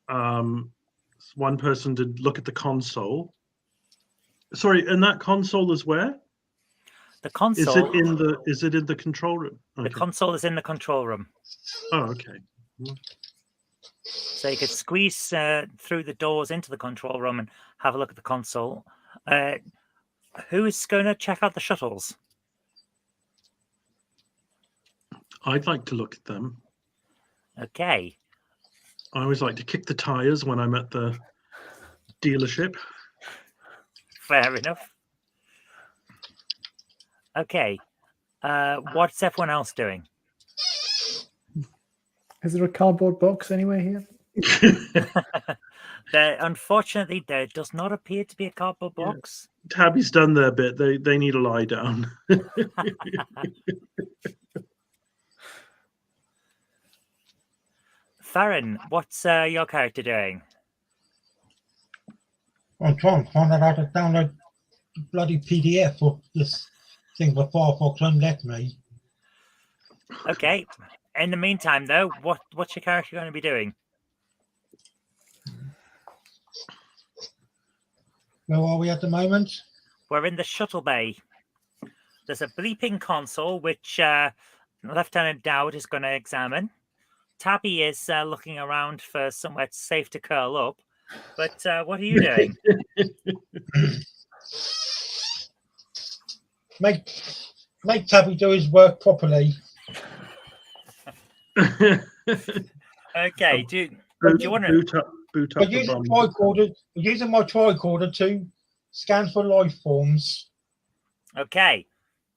One person to look at the console. Sorry, and that console is where?
The console.
Is it in the control room?
The
Okay.
console is in the control room.
Oh, okay.
So you could squeeze through the doors into the control room and have a look at the console. Who is going to check out the shuttles?
I'd like to look at them.
Okay.
I always like to kick the tires when I'm at the dealership.
Fair enough. Okay. What's everyone else doing?
Is there a cardboard box anywhere here?
Unfortunately, there does not appear to be a cardboard
Yeah.
box.
Tabby's done their bit. They need a lie down.
Farron, what's your character doing?
I'm trying to find out how to download the bloody PDF of this thing that Firefox won't let me.
Okay. In the meantime, though, what's your character going to be doing?
Where are we at the moment?
We're in the shuttle bay. There's a bleeping console which Lieutenant Dowd is going to examine. Tabby is looking around for somewhere safe to curl up. But what are you doing?
Make Tabby do his work properly.
Okay, do you want to?
boot
We're
up the
using
bum?
using my tricorder to scan for life forms.
Okay,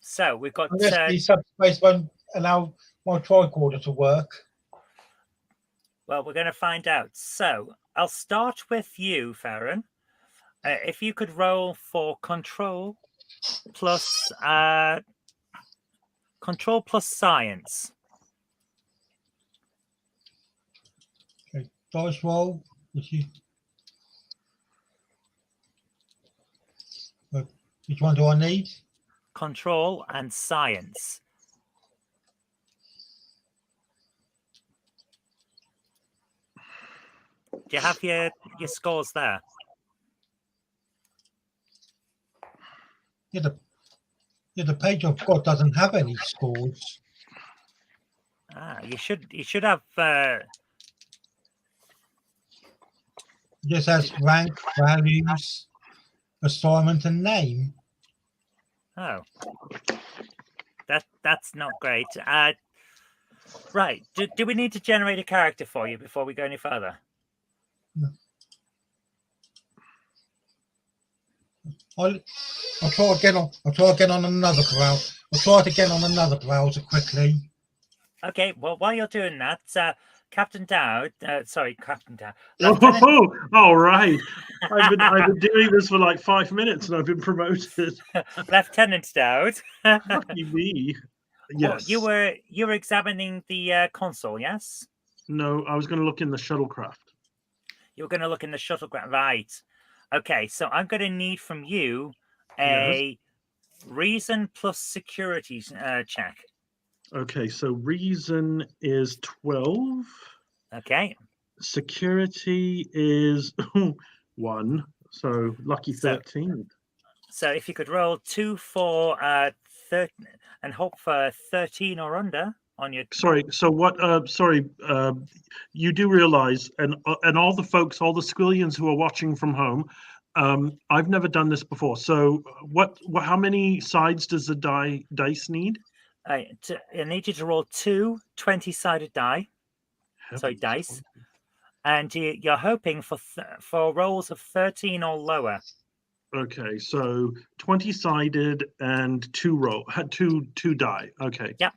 so we've got
Unless the subspace won't allow my tricorder to work.
well, we're going to find out. So I'll start with you, Farron. If you could roll for control plus science.
Okay, dice roll. Which one do I need?
Control and science. Do you have your scores there?
Yeah, the page I've got doesn't have any scores.
You should have.
It just has rank, values, assignment, and name.
Oh, that's not great. Right. Do we need to generate a character for you before we go any further?
I'll try again on. I'll try again on another browser. I'll try it again on another browser quickly.
Okay. Well, while you're doing that, Captain Dowd. Sorry, Captain Dowd.
Oh, all right. I've been doing this for like 5 minutes and I've been promoted.
Lieutenant Dowd.
Lucky me. Yes.
Well, you were examining the console, yes?
No, I was going to look in the shuttlecraft.
You were going to look in the shuttlecraft, right? Okay, so I'm going to need from you a reason plus security check.
Okay, so reason is 12.
Okay.
Security is 1. So lucky 13.
So if you could roll 2 for 13 and hope for 13 or under on your.
Sorry. So what? You do realize, and all the folks, all the Squillians who are watching from home, I've never done this before. So what? How many sides does the dice need?
I need you to roll 2 20-sided die. Sorry,
Heavens.
dice. And you're hoping for rolls of 13 or lower.
Okay, so 20-sided and 2 die. Okay.
Yep.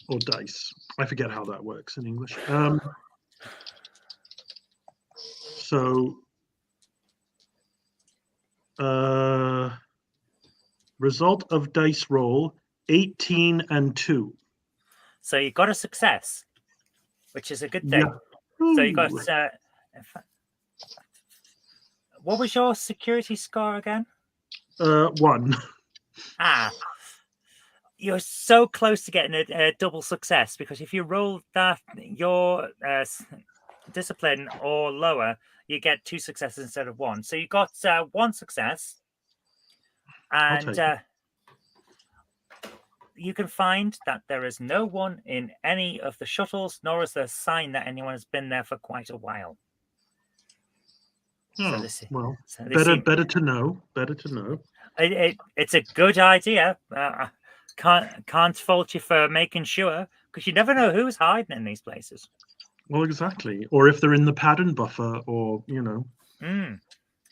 Or dice. I forget how that works in English. So result of dice roll 18 and 2.
So you got a success, which is a good thing.
Yeah.
So you got. What was your security score again?
1.
You're so close to getting a double success, because if you roll that your discipline or lower, you get 2 successes instead of 1. So you got 1 success, and you can find that there is no one in any of the shuttles, nor is there a sign that anyone has been there for quite a while.
Oh, better to know. Better to know.
It's a good idea. Can't fault you for making sure, because you never know who's hiding in these places.
Well, exactly. Or if they're in the pattern buffer, or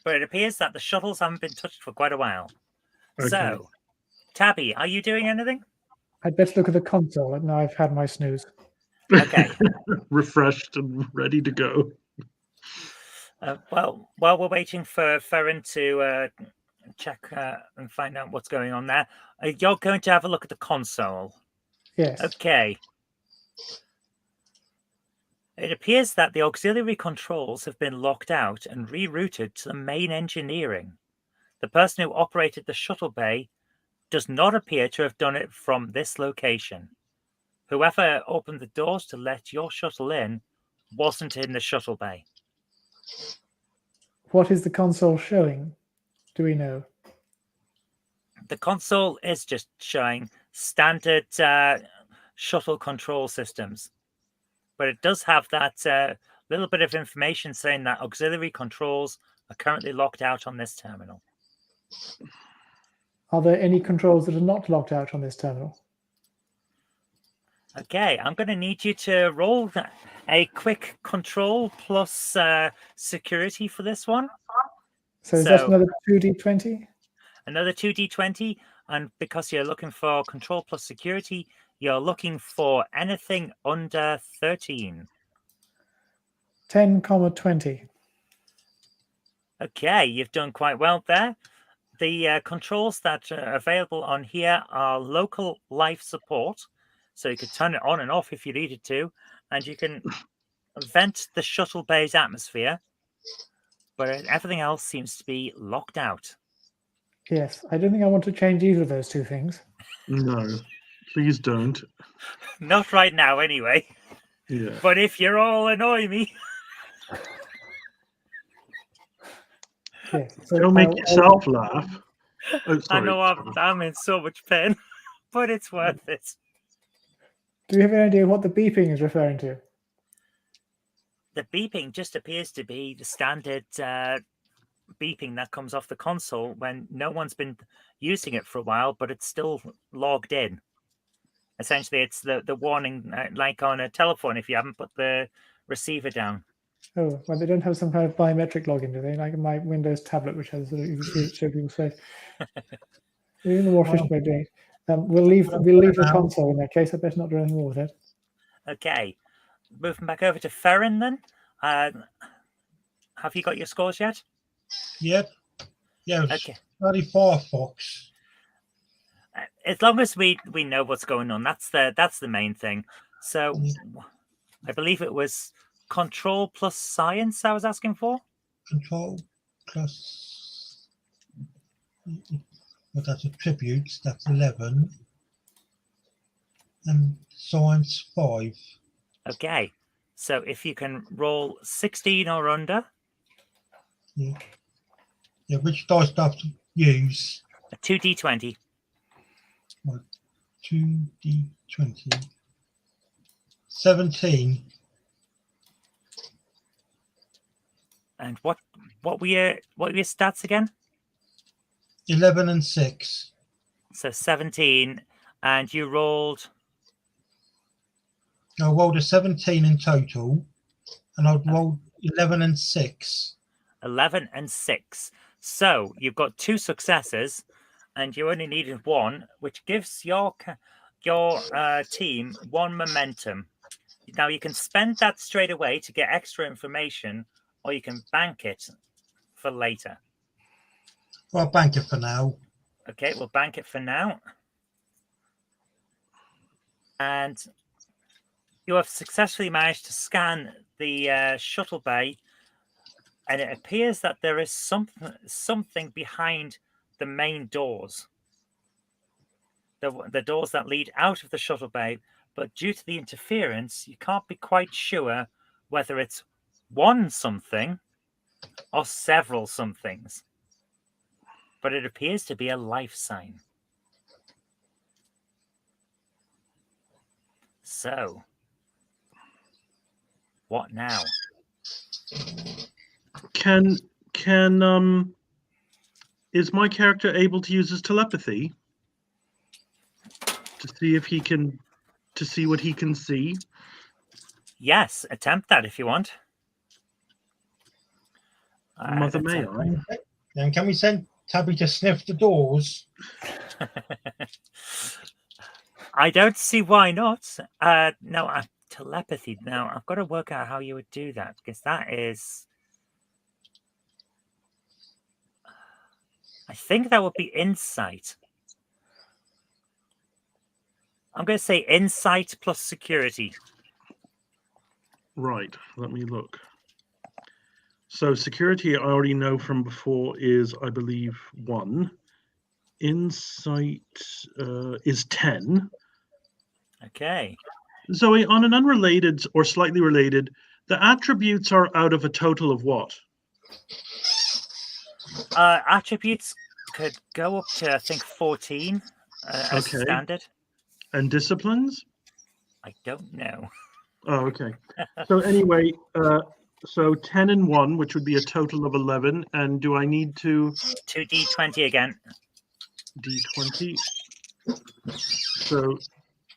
But it appears that the shuttles haven't been touched for quite a while.
Okay.
So, Tabby, are you doing anything?
I'd better look at the console. Now I've had my snooze.
Okay.
Refreshed and ready to go.
Well, while we're waiting for Ferrin to check and find out what's going on there, you're going to have a look at the console.
Yes.
Okay. It appears that the auxiliary controls have been locked out and rerouted to the main engineering. The person who operated the shuttle bay does not appear to have done it from this location. Whoever opened the doors to let your shuttle in wasn't in the shuttle bay.
What is the console showing? Do we know?
The console is just showing standard shuttle control systems, but it does have that little bit of information saying that auxiliary controls are currently locked out on this terminal.
Are there any controls that are not locked out on this terminal?
Okay, I'm going to need you to roll a quick control plus security for this one.
So is that
So-
another 2d20?
Another 2d20, and because you're looking for control plus security, you're looking for anything under 13.
10, 20.
Okay, you've done quite well there. The controls that are available on here are local life support, so you could turn it on and off if you needed to, and you can vent the shuttle bay's atmosphere, but everything else seems to be locked out.
Yes, I don't think I want to change either of those two things.
No, please don't.
Not right now, anyway.
Yeah.
But if you all annoy me,
Yes. So
Don't make
I'll-
yourself laugh. Oh,
I
sorry.
know I'm in so much pain, but it's worth it.
Do you have any idea what the beeping is referring to?
The beeping just appears to be the standard beeping that comes off the console when no one's been using it for a while, but it's still logged in. Essentially, it's the warning, like on a telephone if you haven't put the receiver down.
Oh, well, they don't have some kind of biometric login, do they? Like my Windows tablet, which has you can show people's face. You're in the more efficient way of doing it. We'll leave the console in that case. I better not do anything more with it.
Okay, moving back over to Ferrin then. Have you got your scores yet?
Yep. Yes.
Okay.
34 Fox.
As long as we know what's going on, that's the main thing. So I believe it was control plus science I was asking for.
Control plus. But that's attributes. That's 11. And science 5.
Okay, so if you can roll 16 or under,
Yeah. Yeah. Which dice do I have to use?
a 2d20.
2d20. 17.
And what were your stats again?
11 and 6.
So 17, and you rolled.
I rolled a 17 in total, and I've rolled 11 and 6.
11 and 6. So you've got 2 successes, and you only needed 1, which gives your team 1 momentum. Now you can spend that straight away to get extra information, or you can bank it for later.
Well, I'll bank it for now.
Okay, we'll bank it for now. And you have successfully managed to scan the shuttle bay, and it appears that there is something behind the main doors. The doors that lead out of the shuttle bay, but due to the interference, you can't be quite sure whether it's one something or several somethings. But it appears to be a life sign. So, what now?
Is my character able to use his telepathy to see if he can, to see what he can see?
Yes, attempt that if you want.
Mother, may I?
And can we send Tabby to sniff the doors?
I don't see why not. No, telepathy. Now, I've got to work out how you would do that, because that is... I think that would be insight. I'm going to say insight plus security.
Right, let me look. So security, I already know from before, is, I believe, 1. Insight is 10.
Okay.
Zoe, on an unrelated or slightly related, the attributes are out of a total of what?
Attributes could go up to, I think, 14 as
Okay.
standard.
And disciplines?
I don't know.
Oh, okay. So anyway, So 10 and 1, which would be a total of 11. And do I need to
2d20 again.
d20? So,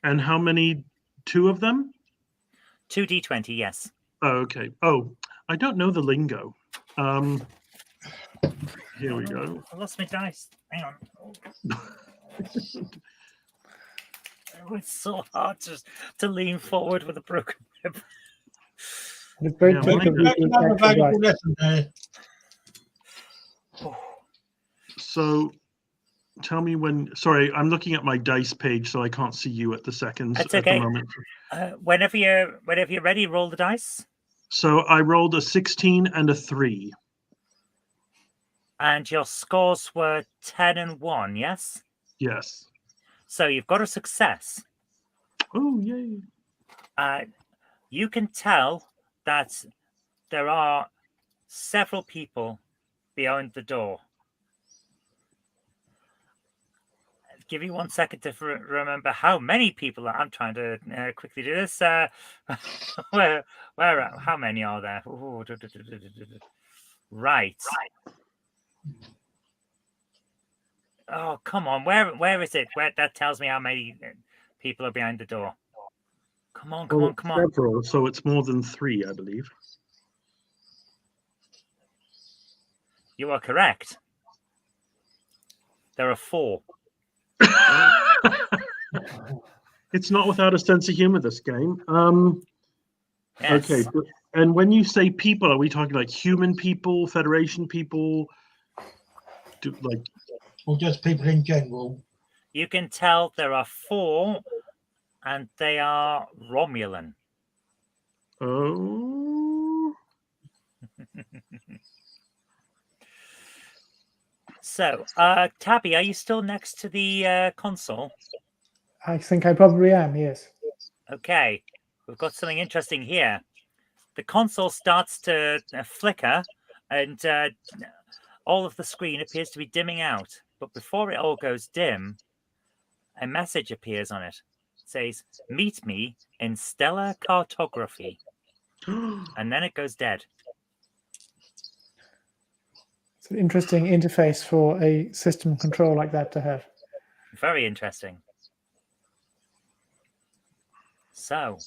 and how many? 2 of them?
2d20, yes.
Oh, okay. Oh, I don't know the lingo. Here we go.
I lost my dice. Hang on. Oh, it's so hard to lean forward with a broken rib.
It's very
Yeah,
typical
mine-
of these
Another
actual
valuable
dice.
lesson there.
So tell me when. Sorry, I'm looking at my dice page, so I can't see you at the seconds
That's
at
okay.
the moment.
Whenever you're ready, roll the dice.
So I rolled a 16 and a 3.
And your scores were 10 and 1, yes?
Yes.
So you've got a success.
Oh, yay.
You can tell that there are several people behind the door. Give you 1 second to remember how many people I'm trying to quickly do this. How many are there? Ooh, right. Oh, come on. Where is it? Where that tells me how many people are behind the door. Come on.
Several, so it's more than 3, I believe.
You are correct. There are 4.
It's not without a sense of humor, this game.
Yes.
Okay. And when you say people, are we talking like human people, Federation people?
Or just people in general.
You can tell there are 4, and they are Romulan.
Oh.
So, Tabby, are you still next to the console?
I think I probably am, yes.
Okay, we've got something interesting here. The console starts to flicker, and all of the screen appears to be dimming out. But before it all goes dim, a message appears on it. It says, "Meet me in stellar cartography." And then it goes dead.
It's an interesting interface for a system control like that to have.
Very interesting. So,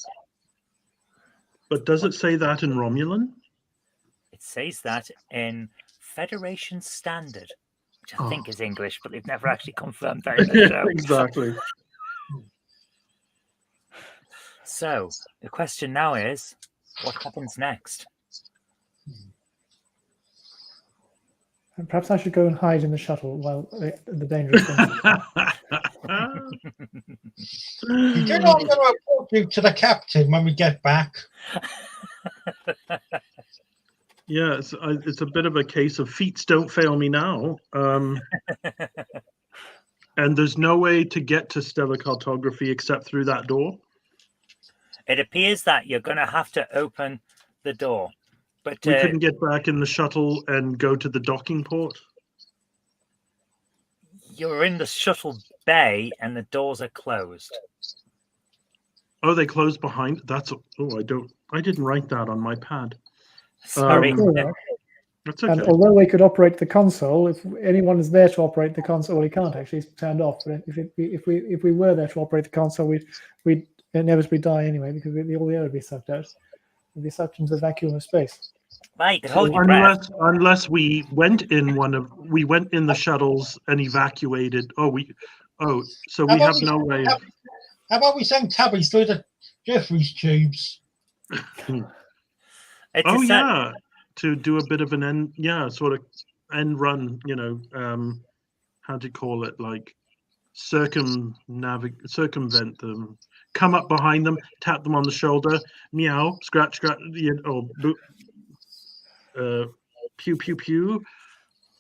But does it say that in Romulan?
it says that in Federation Standard, which I think is English, but they've never actually confirmed that in the show.
Exactly.
So, the question now is, what happens next?
And perhaps I should go and hide in the shuttle while the dangerous things.
You do not going to report you to the captain when we get back.
Yeah, it's a bit of a case of feats don't fail me now. And there's no way to get to stellar cartography except through that door.
It appears that you're going to have to open the door. But
We couldn't get back in the shuttle and go to the docking port.
you're in the shuttle bay and the doors are closed.
Oh, they closed behind. I didn't write that on my pad.
Sorry.
That's
And
okay.
although we could operate the console, if anyone is there to operate the console, well, he can't actually. It's turned off. But if we were there to operate the console, we'd inevitably die anyway because all the air would be sucked out. We'd be sucked into the vacuum of space.
Well, you can hold your breath.
Unless we went in the shuttles and evacuated. So we have no way.
How about we send Tabby through the Jeffries tubes?
Yeah, to do a bit of an end run. How do you call it? Like circumvent them. Come up behind them, tap them on the shoulder, meow, scratch, pew, pew, pew.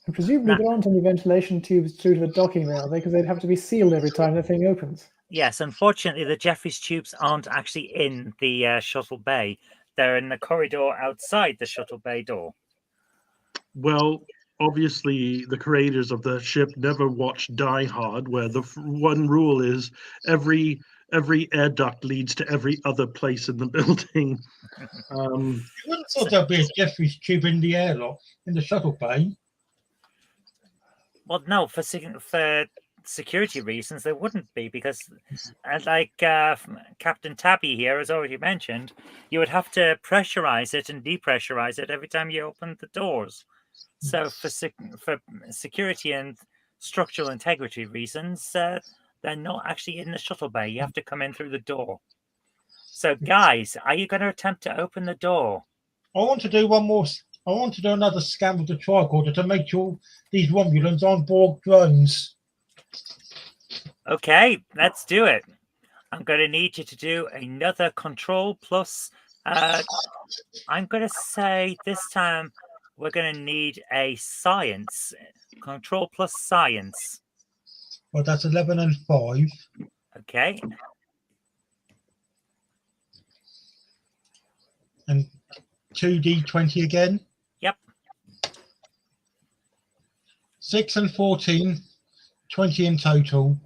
And presumably there aren't any ventilation tubes through to the docking rail because they'd have to be sealed every time the thing opens.
Yes, unfortunately, the Jeffries tubes aren't actually in the shuttle bay. They're in the corridor outside the shuttle bay door.
Well, obviously, the creators of the ship never watched Die Hard, where the one rule is every every air duct leads to every other place in the building.
You wouldn't have thought there'd be a Jeffrey's tube in the airlock, in the shuttle bay.
Well, no, for security reasons, there wouldn't be because, like Captain Tabby here has already mentioned, you would have to pressurize it and depressurize it every time you open the doors. So for security and structural integrity reasons, they're not actually in the shuttle bay. You have to come in through the door. So, guys, are you going to attempt to open the door?
I want to do one more. I want to do another scan with the tricorder to make sure these Romulans aren't Borg drones.
Okay, let's do it. I'm going to need you to do another control plus. I'm going to say this time we're going to need a science. Control plus science.
Well, that's 11 and 5.
Okay.
And 2d20 again.
Yep.
6 and 14, 20 in total.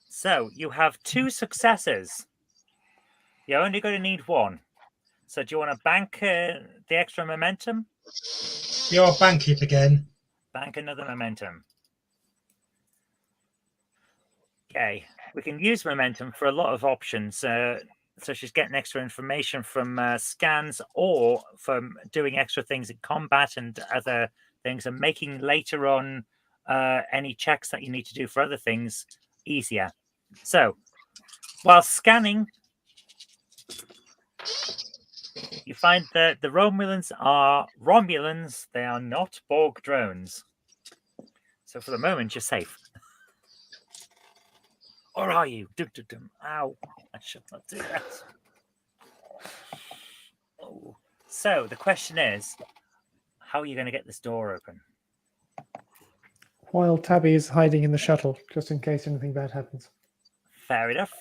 So you have 2 successes. You're only going to need 1. So do you want to bank the extra momentum?
Yeah, I'll bank it again.
Bank another momentum. Okay, we can use momentum for a lot of options, such as getting extra information from scans or from doing extra things in combat and other things, and making later on any checks that you need to do for other things easier. So, while scanning, you find that the Romulans are Romulans. They are not Borg drones. So for the moment, you're safe. Or are you? Dum, dum, dum. Ow. I should not do that. Oh. So the question is, how are you going to get this door open?
While Tabby is hiding in the shuttle, just in case anything bad happens.
Fair enough.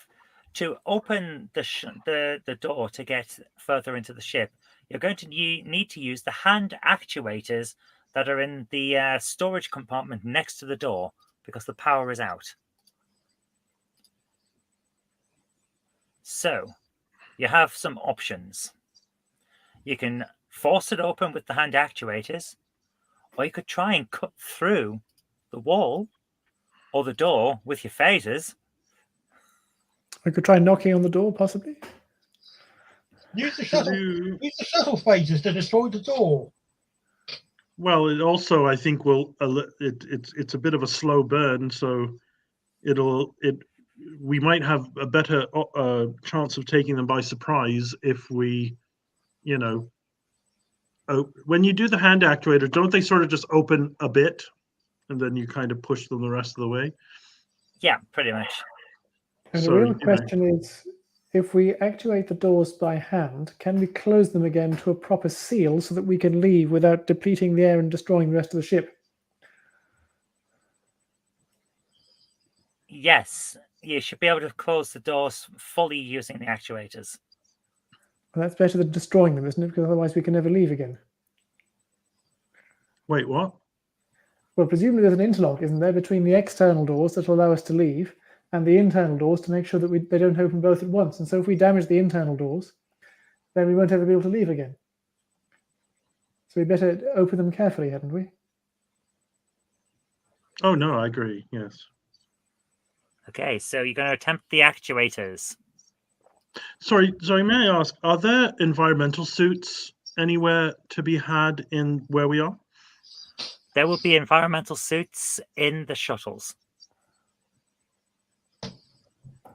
To open the door to get further into the ship, you're going to need to use the hand actuators that are in the storage compartment next to the door because the power is out. So you have some options. You can force it open with the hand actuators, or you could try and cut through the wall or the door with your phasers.
I could try knocking on the door, possibly.
Use the shuttle phasers to destroy the door.
Well, it also, I think, will it's a bit of a slow burn, so we might have a better chance of taking them by surprise if we, when you do the hand actuator, don't they sort of just open a bit and then you kind of push them the rest of the way?
Yeah, pretty much.
And the real question is, if we actuate the doors by hand, can we close them again to a proper seal so that we can leave without depleting the air and destroying the rest of the ship?
Yes, you should be able to close the doors fully using the actuators.
Well, that's better than destroying them, isn't it? Because otherwise we can never leave again.
Wait, what?
Well, presumably there's an interlock, isn't there, between the external doors that will allow us to leave and the internal doors to make sure that they don't open both at once. And so if we damage the internal doors, then we won't ever be able to leave again. So we better open them carefully, hadn't we?
Oh, no, I agree, yes.
Okay, so you're going to attempt the actuators.
Sorry, may I ask, are there environmental suits anywhere to be had in where we are?
There will be environmental suits in the shuttles.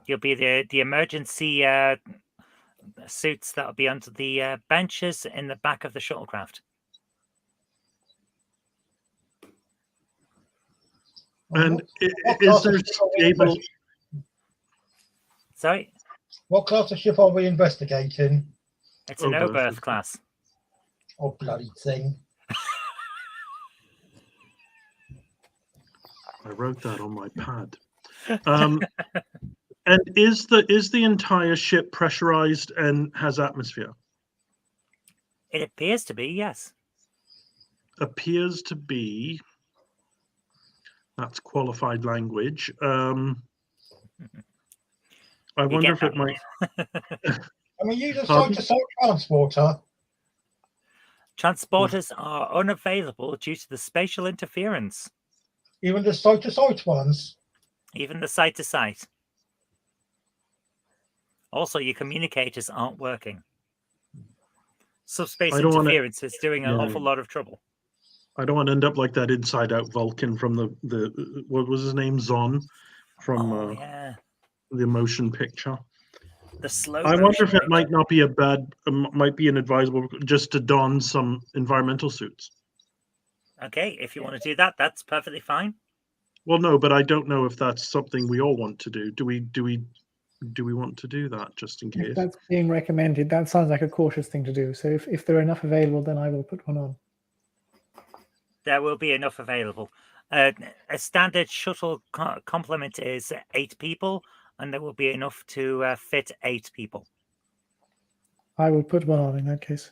You'll be the emergency suits that will be under the benches in the back of the shuttlecraft.
And is there stable...
Sorry?
What class of ship are we investigating?
It's an Oberth class.
Oh, bloody thing.
I wrote that on my pad. And is the entire ship pressurized and has atmosphere?
It appears to be, yes.
Appears to be. That's qualified language. I
You
wonder
get
if it
that.
might.
I mean, use a
Pardon?
site-to-site transporter.
Transporters are unavailable due to the spatial interference,
Even the site-to-site ones.
even the site to site. Also, your communicators aren't working. Subspace
I don't wanna-
interference is doing an
Yeah.
awful lot of trouble.
I don't want to end up like that Inside Out Vulcan from the what was his name, Zon, from
Oh, yeah.
the motion picture.
The slow
I wonder if
motion
it might not be a bad, might be inadvisable just to don some environmental suits.
Okay, if you want to do that, that's perfectly fine.
Well, no, but I don't know if that's something we all want to do. Do we want to do that just in
If
case?
that's being recommended, that sounds like a cautious thing to do. So if there are enough available, then I will put one on.
There will be enough available. A standard shuttle complement is 8 people, and there will be enough to fit 8 people.
I will put one on in that case.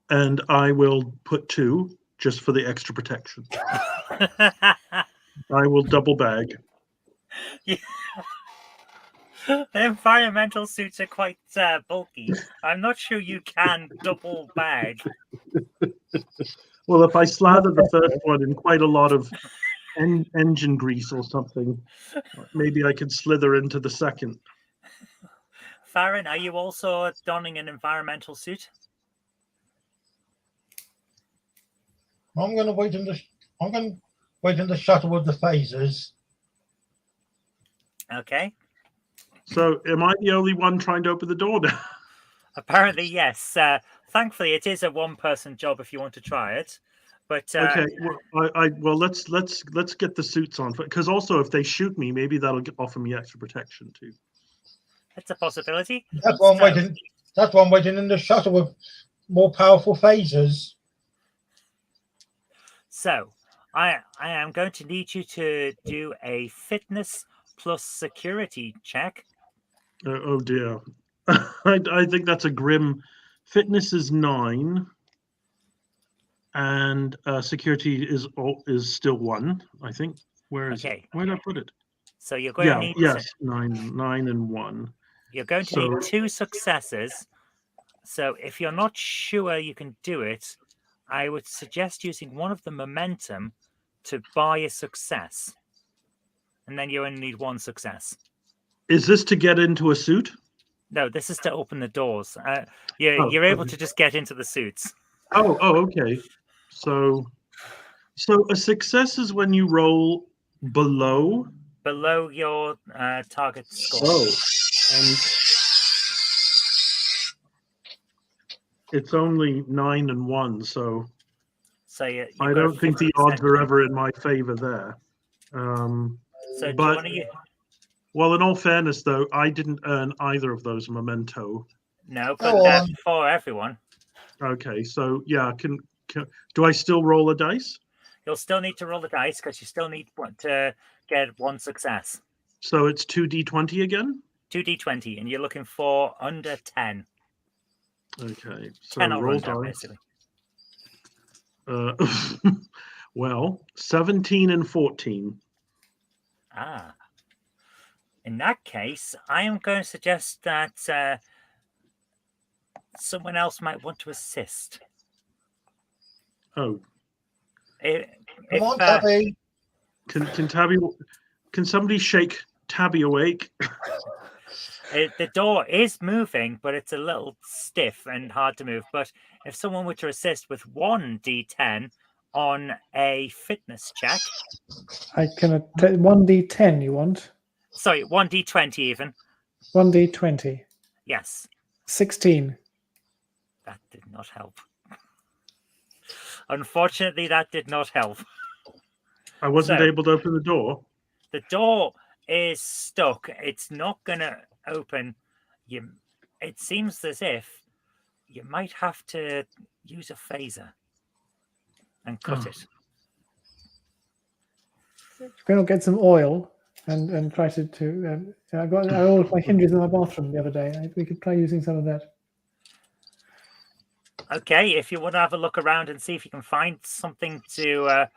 And I will put 2 just for the extra protection. I will double bag.
The environmental suits are quite bulky. I'm not sure you can double bag.
Well, if I slather the first one in quite a lot of engine grease or something, maybe I could slither into the second.
Farron, are you also donning an environmental suit?
I'm going to wait in the shuttle with the phasers.
Okay.
So, am I the only one trying to open the door now?
Apparently, yes. Thankfully, it is a one-person job if you want to try it. But
Okay. Well, let's get the suits on, because also if they shoot me, maybe that'll offer me extra protection too.
it's a possibility.
That's why I'm waiting in the shuttle with more powerful phasers.
So, I am going to need you to do a fitness plus security check.
Oh dear. I think that's a grim. Fitness is 9, and security is still 1. I think. Where is it? Where did I put it?
So you're going to need
9 and 1.
You're going to need 2 successes. So if you're not sure you can do it, I would suggest using one of the momentum to buy a success, and then you only need 1 success.
Is this to get into a suit?
No, this is to open the doors. You're able to just get into the suits.
Oh, okay. So a success is when you roll below
your target score.
Oh, and it's only 9 and 1, so I don't think the odds are ever in my favor there.
So
but well, in all fairness, though, I didn't earn either of those memento.
No, but they're for everyone.
Okay, so yeah, do I still roll a dice?
You'll still need to roll the dice because you still need to get 1 success.
So it's 2d20 again?
2d20, and you're looking for under 10.
Okay, so
10 or
roll
under,
dice.
basically.
Well, 17 and 14.
Ah. In that case, I am going to suggest that someone else might want to assist.
Oh.
Come on, Tabby.
Can Tabby? Can somebody shake Tabby awake?
The door is moving, but it's a little stiff and hard to move. But if someone were to assist with 1d10 on a fitness check,
I can 1d10. You want?
Sorry, 1d20 even.
1d20.
Yes.
16.
That did not help. Unfortunately, that did not help.
I wasn't able to open the door.
The door is stuck. It's not going to open. It seems as if you might have to use a phaser and cut it.
Going to get some oil and try to I oiled my hinges in my bathroom the other day. We could try using some of that.
Okay, if you want to have a look around and see if you can find something to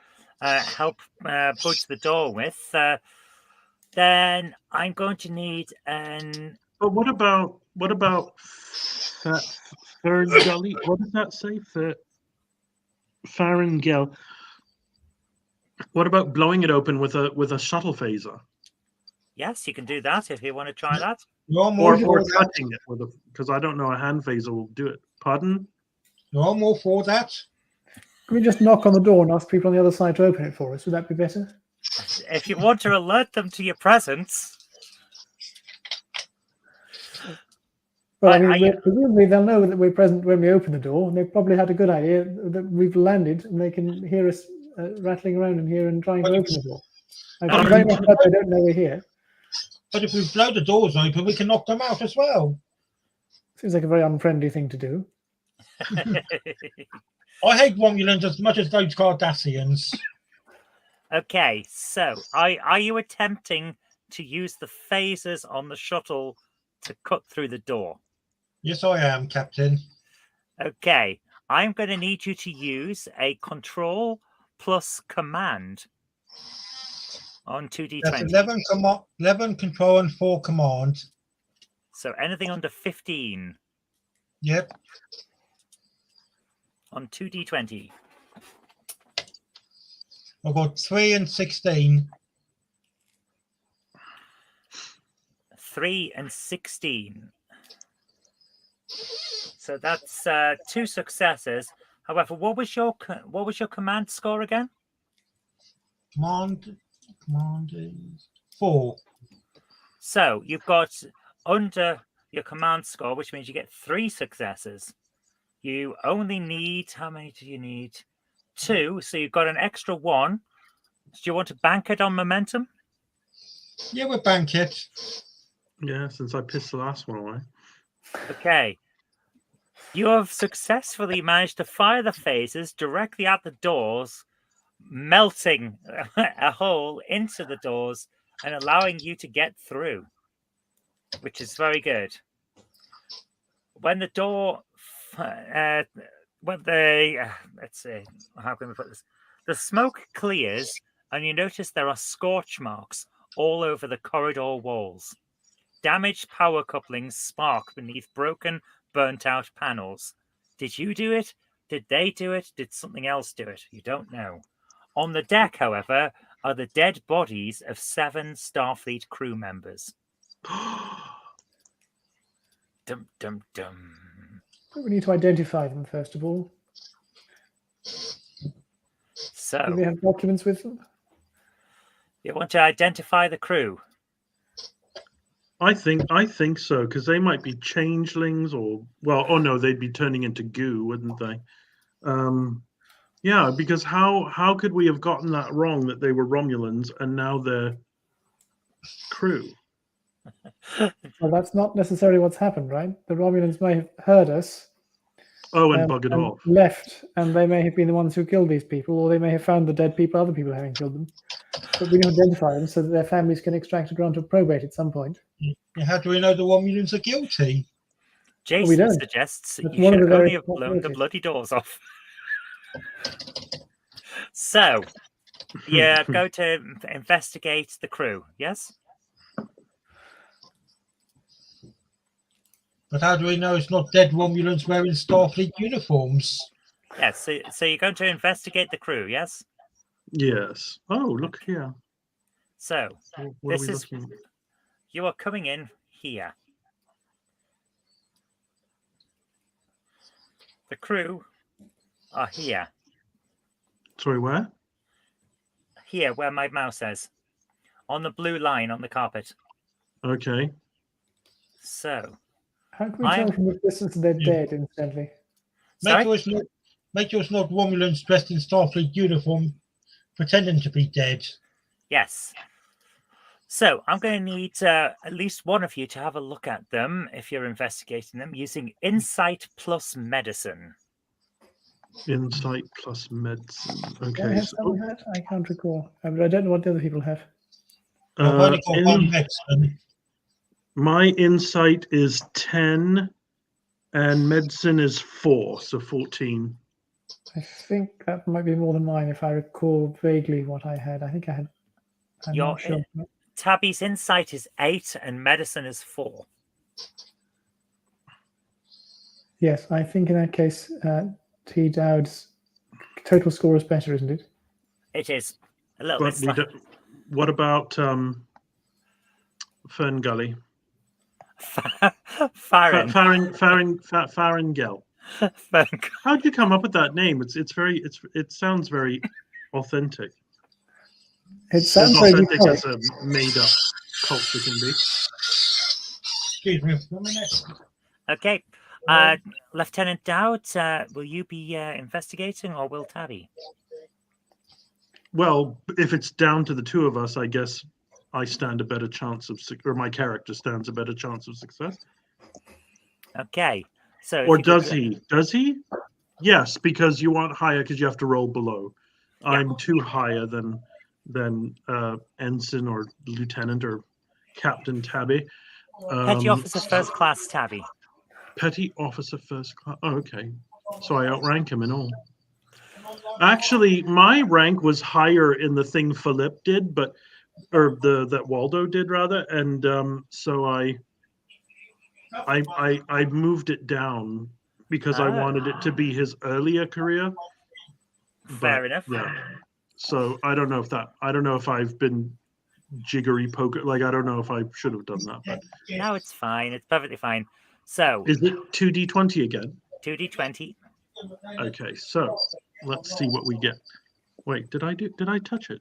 help budge the door with, Then I'm going to need an.
But what about Ferngully? What does that say? Farangel. What about blowing it open with a shuttle phaser,
Yes, you can do that if you want to try that.
You're more
or
for that.
cutting it with a? Because I don't know a hand phaser will do it. Pardon?
You're more for that.
Can we just knock on the door and ask people on the other side to open it for us? Would that be better?
If you want to alert them to your presence.
Well, I
I-
mean, presumably they'll know that we're present when we open the door, and they've probably had a good idea that we've landed, and they can hear us rattling around in here and trying to
But
open the door. I'm very much glad they don't know we're here.
But if we blow the doors open, we can knock them out as well.
Seems like a very unfriendly thing to do.
I hate Romulans as much as those Cardassians.
Okay, so are you attempting to use the phasers on the shuttle to cut through the door?
Yes, I am, Captain.
Okay, I'm going to need you to use a control plus command on 2d20.
That's 11 control and 4 command.
So anything under 15
Yep.
on 2d20.
I've got 3 and 16.
3 and 16. So that's 2 successes. However, what was your command score again?
Command is 4.
So you've got under your command score, which means you get 3 successes. You only need, how many do you need? 2. So you've got an extra 1. Do you want to bank it on momentum?
Yeah, we'll bank it.
Yeah, since I pissed the last one away.
Okay. You have successfully managed to fire the phasers directly at the doors, melting a hole into the doors and allowing you to get through, which is very good. When the door, let's see, how can we put this? The smoke clears and you notice there are scorch marks all over the corridor walls. Damaged power couplings spark beneath broken, burnt-out panels. Did you do it? Did they do it? Did something else do it? You don't know. On the deck, however, are the dead bodies of 7 Starfleet crew members. Dum, dum, dum.
We need to identify them, first of all. Do
So,
they have documents with them?
you want to identify the crew?
I think so, because they might be changelings, or oh no, they'd be turning into goo, wouldn't they? Yeah, because how could we have gotten that wrong, that they were Romulans and now they're crew?
Well, that's not necessarily what's happened, right? The Romulans may have heard us.
Oh, and buggered off.
Left, and they may have been the ones who killed these people, or they may have found the dead people, other people having killed them. But we don't identify them so that their families can extract a grant of probate at some point.
Yeah, how do we know the Romulans are guilty?
Jason
don't.
suggests
That's
you
one of
should
the
only
very
have blown the
possibilities.
bloody doors off. So, yeah, go to investigate the crew, yes?
But how do we know it's not dead Romulans wearing Starfleet uniforms?
Yes, so you're going to investigate the crew, yes?
Yes. Oh, look here.
So,
What
This
are we
is-
looking at?
you are coming in here. The crew are here.
Sorry, where?
Here, where my mouse is. On the blue line on the carpet.
Okay.
So,
How can we tell from the distance that they're
Yeah.
dead instantly?
sorry?
Make sure it's not Romulans dressed in Starfleet uniform pretending to be dead.
Yes. So I'm going to need at least one of you to have a look at them if you're investigating them using insight plus medicine.
Insight plus medicine.
Do I
Okay.
have some of that? I can't recall. But I don't know what the other people have.
I've only got one medicine.
My insight is 10 and medicine is 4, so 14.
I think that might be more than mine if I recall vaguely what I had. I think I had. I'm
Your
not sure.
Tabby's insight is 8 and medicine is 4.
Yes, I think in that case, T. Dowd's total score is better, isn't it?
It is a little
But
bit
we
slight.
don't, what about Fern Gully?
Farron.
Farringel. How'd you come up with that name? It sounds very authentic.
It
As
sounds very
authentic
bucolic.
as a made-up culture can be.
Excuse me for a minute.
Okay. Lieutenant Dowd, will you be investigating or will Tabby?
Well, if it's down to the two of us, I guess I stand a better chance of, or my character stands a better chance of success.
Okay. So if
Or
you could-
does he? Does he? Yes, because you want higher because you have to roll below.
Yeah.
I'm too higher than ensign or lieutenant or Captain Tabby.
Petty Officer First Class Tabby.
Petty Officer First Class. Oh, okay. So I outrank him in all. Actually, my rank was higher in the thing Philip did, or that Waldo did rather, and so I moved it down because I wanted it to be his earlier career.
Fair enough.
Yeah. So I don't know if I've been jiggery poker. Like I don't know if I should have done that. But
No, it's fine. It's perfectly fine. So
is it 2d20 again?
2d20.
Okay, so let's see what we get. Wait, did I touch it?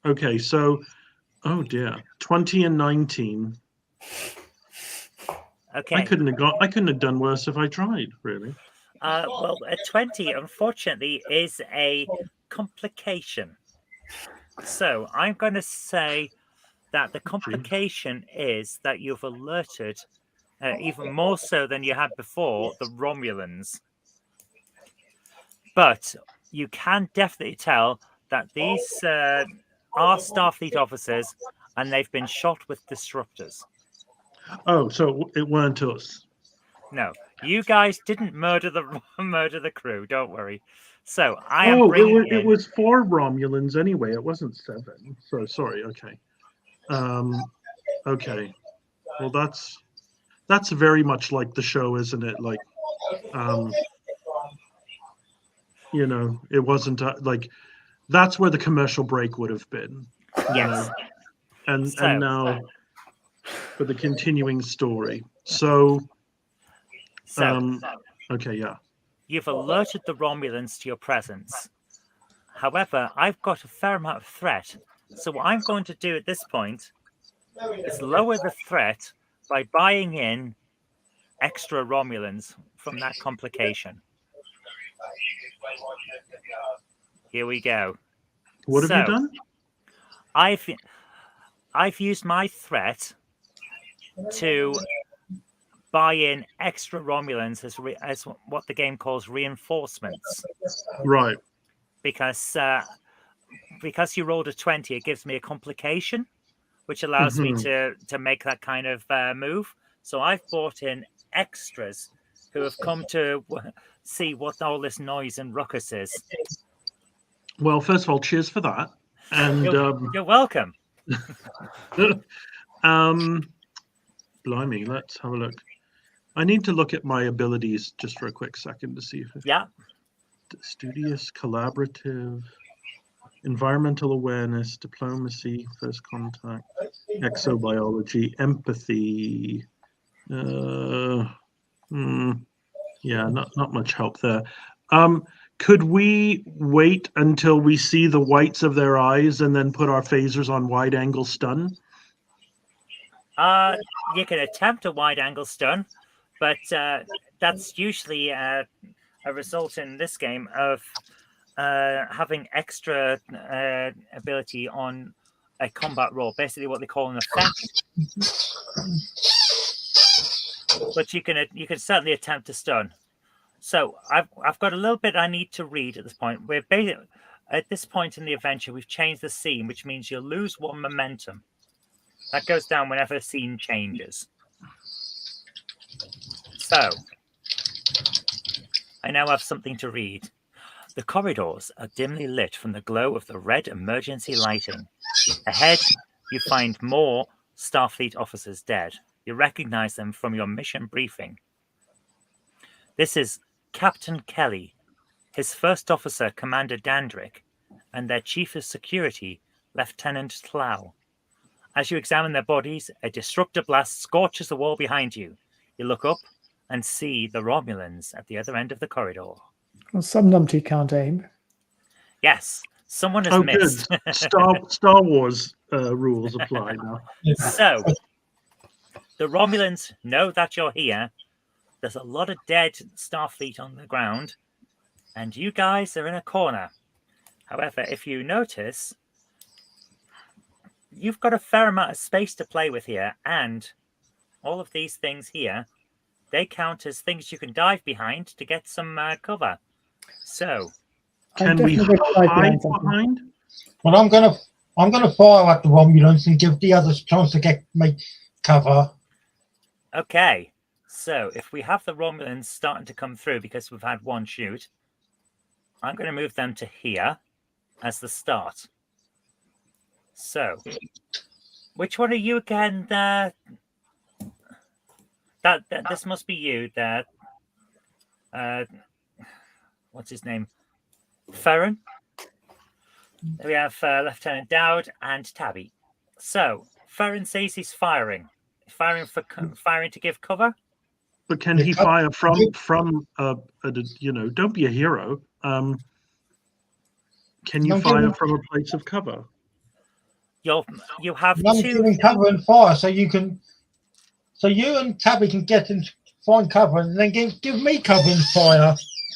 Okay, so oh dear, 20 and 19.
Okay.
I couldn't have done worse if I tried, really.
Well, a 20, unfortunately, is a complication. So I'm going to say that the complication is that you've alerted, even more so than you had before, the Romulans. But you can definitely tell that these are Starfleet officers and they've been shot with disruptors.
Oh, so it weren't us.
No, you guys didn't murder the crew. Don't worry. So I am
Oh,
bringing
it was 4 Romulans anyway. It wasn't 7. So sorry. Okay. Okay. Well, that's very much like the show, isn't it? Like, it wasn't like that's where the commercial break would have been.
Yes.
And
So-
and now for the continuing story. So okay, yeah.
You've alerted the Romulans to your presence. However, I've got a fair amount of threat. So what I'm going to do at this point is lower the threat by buying in extra Romulans from that complication. Here we go.
What have you done?
I've used my threat to buy in extra Romulans as what the game calls reinforcements.
Right.
Because you rolled a 20, it gives me a complication, which allows me to make that kind of move. So I've bought in extras who have come to see what all this noise and ruckus is.
Well, first of all, cheers for that. And
You're welcome.
blimey, let's have a look. I need to look at my abilities just for a quick second to see if
Yeah.
studious, collaborative, environmental awareness, diplomacy, first contact, exobiology, empathy. Yeah, not much help there. Could we wait until we see the whites of their eyes and then put our phasers on wide angle stun?
You can attempt a wide angle stun, but that's usually a result in this game of having extra ability on a combat roll, basically what they call an effect. But you can certainly attempt to stun. So I've got a little bit I need to read at this point. We're basically, at this point in the adventure, we've changed the scene, which means you'll lose 1 momentum. That goes down whenever the scene changes. So I now have something to read. The corridors are dimly lit from the glow of the red emergency lighting. Ahead, you find more Starfleet officers dead. You recognize them from your mission briefing. This is Captain Kelly, his first officer, Commander Dandrick, and their chief of security, Lieutenant Tlau. As you examine their bodies, a disruptor blast scorches the wall behind you. You look up and see the Romulans at the other end of the corridor.
Well, some numpty can't aim.
Yes, someone has
Oh,
missed.
good. Star Wars rules apply now.
So, the Romulans know that you're here. There's a lot of dead Starfleet on the ground, and you guys are in a corner. However, if you notice, you've got a fair amount of space to play with here, and all of these things here, they count as things you can dive behind to get some cover. So,
Can we
definitely hide
hide
behind something.
behind?
Well, I'm gonna fire at the Romulans and give the others a chance to make cover.
okay. So, if we have the Romulans starting to come through because we've had one shoot, I'm going to move them to here as the start. So, which one are you again? This must be you. What's his name? Ferren. We have Lieutenant Dowd and Tabby. So, Ferren says he's firing to give cover.
But can he fire from don't be a hero. Can you fire from a place of cover?
You have
I'm
two.
giving cover and fire, so you and Tabby can get and find cover, and then give me cover and fire.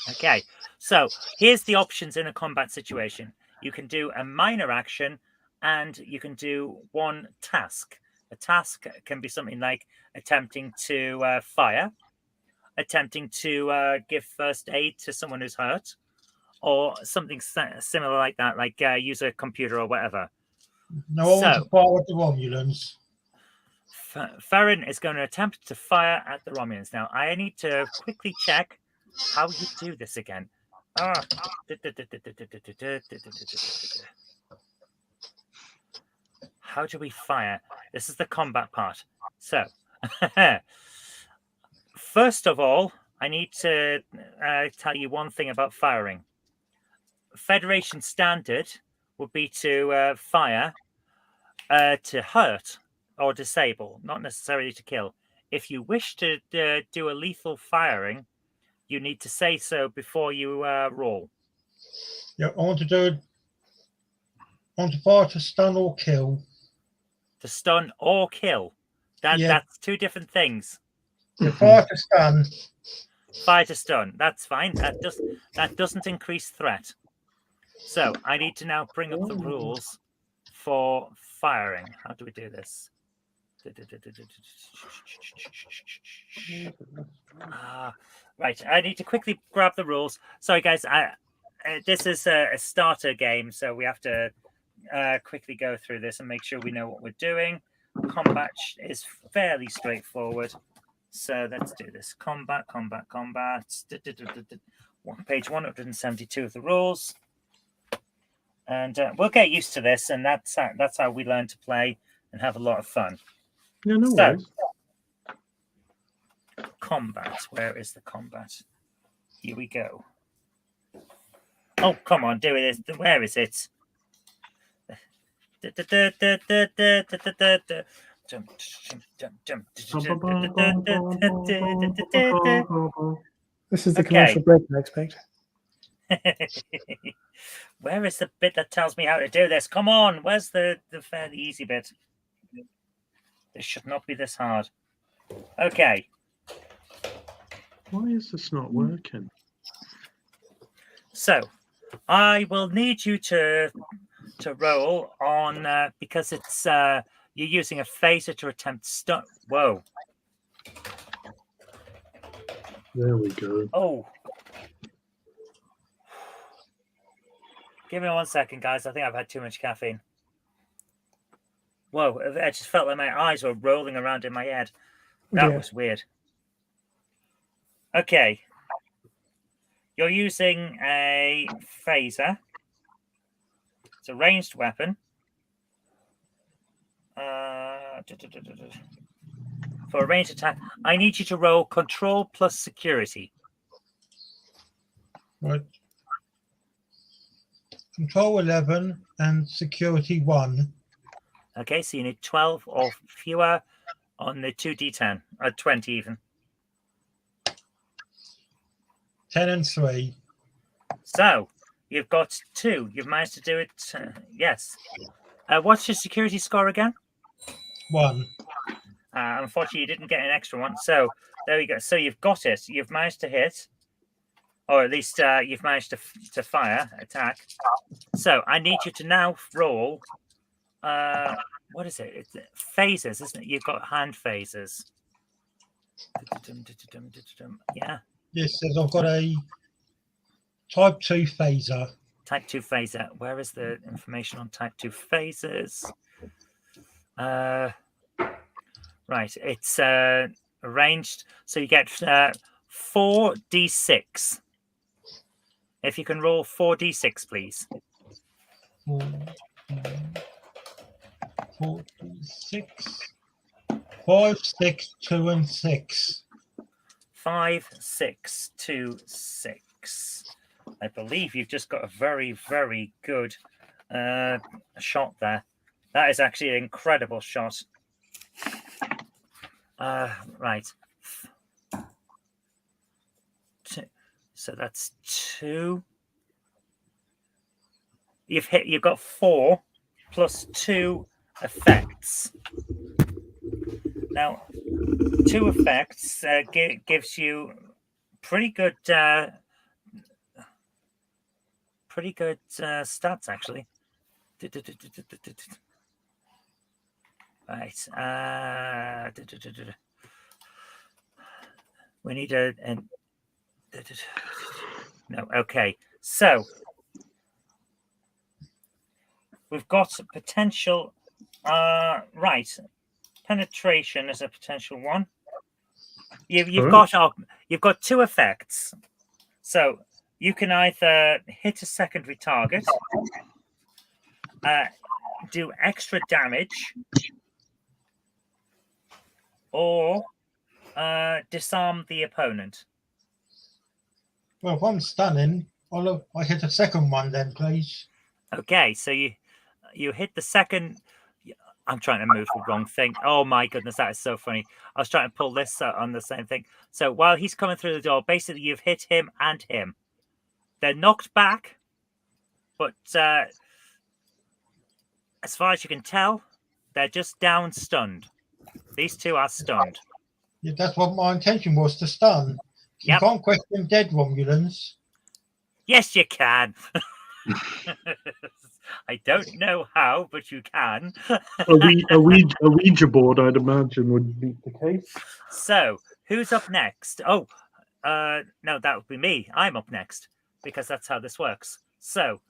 Okay, so here's the options in a combat situation. You can do a minor action, and you can do one task. A task can be something like attempting to fire, attempting to give first aid to someone who's hurt, or something similar like that, like use a computer or whatever.
No, I want to fire at the Romulans.
Ferren is going to attempt to fire at the Romulans. Now, I need to quickly check how you do this again. How do we fire? This is the combat part. So, first of all, I need to tell you one thing about firing. Federation standard would be to fire to hurt or disable, not necessarily to kill. If you wish to do a lethal firing, you need to say so before you roll.
Yeah, I want to fire to stun or kill.
To stun or kill. That's two different things.
Yeah, fire to stun.
Fire to stun. That's fine. That doesn't increase threat. So I need to now bring up the rules for firing. How do we do this? Right. I need to quickly grab the rules. Sorry, guys. This is a starter game, so we have to quickly go through this and make sure we know what we're doing. Combat is fairly straightforward. So let's do this. Combat. Page 172 of the rules. And we'll get used to this, and that's how we learn to play and have a lot of fun.
Yeah, no worries.
Combat. Where is the combat? Here we go. Oh, come on, do it. Where is it?
This is the commercial break, I expect.
Where is the bit that tells me how to do this? Come on, where's the fairly easy bit? This should not be this hard. Okay.
Why is this not working?
So, I will need you to roll on because it's you're using a phaser to attempt stun. Whoa.
There we go.
Oh. Give me 1 second, guys. I think I've had too much caffeine. Whoa, I just felt like my eyes were rolling around in my head. That was weird. Okay. You're using a phaser. It's a ranged weapon. For a ranged attack, I need you to roll control plus security.
Right. Control 11 and security 1.
Okay, so you need 12 or fewer on the 2d10, 20 even.
10 and 3.
So you've got 2. You've managed to do it. Yes. What's your security score again?
1.
Unfortunately, you didn't get an extra one. So there we go. So you've got it. You've managed to hit, or at least you've managed to fire, attack. So I need you to now roll. What is it? It's phasers, isn't it? You've got hand phasers. Yeah.
Yes, says I've got a type 2 phaser.
Type 2 phaser. Where is the information on type 2 phasers? Right, it's arranged. So you get 4d6. If you can roll 4d6, please.
46. 5, 6, 2, and 6.
5, 6, 2, 6. I believe you've just got a very, very good shot there. That is actually an incredible shot. Right. So that's 2. You've got 4 plus 2 effects. Now, 2 effects gives you pretty good stats actually. Right. We need no. Okay. So we've got potential. Right. Penetration is a potential one. You've got 2 effects. So you can either hit a secondary target, do extra damage, or disarm the opponent.
Well, if I'm stunning, I hit a second one then, please.
Okay, so you hit the second. I'm trying to move the wrong thing. Oh my goodness, that is so funny. I was trying to pull this on the same thing. So while he's coming through the door, basically you've hit him and him. They're knocked back, but as far as you can tell, they're just down stunned. These 2 are stunned.
Yeah, that's what my intention was, to stun. You can't question dead Romulans.
Yes, you can. I don't know how, but you can.
a Ouija board, I'd imagine, would be the case.
So, who's up next? Oh, no, that would be me. I'm up next because that's how this works. So,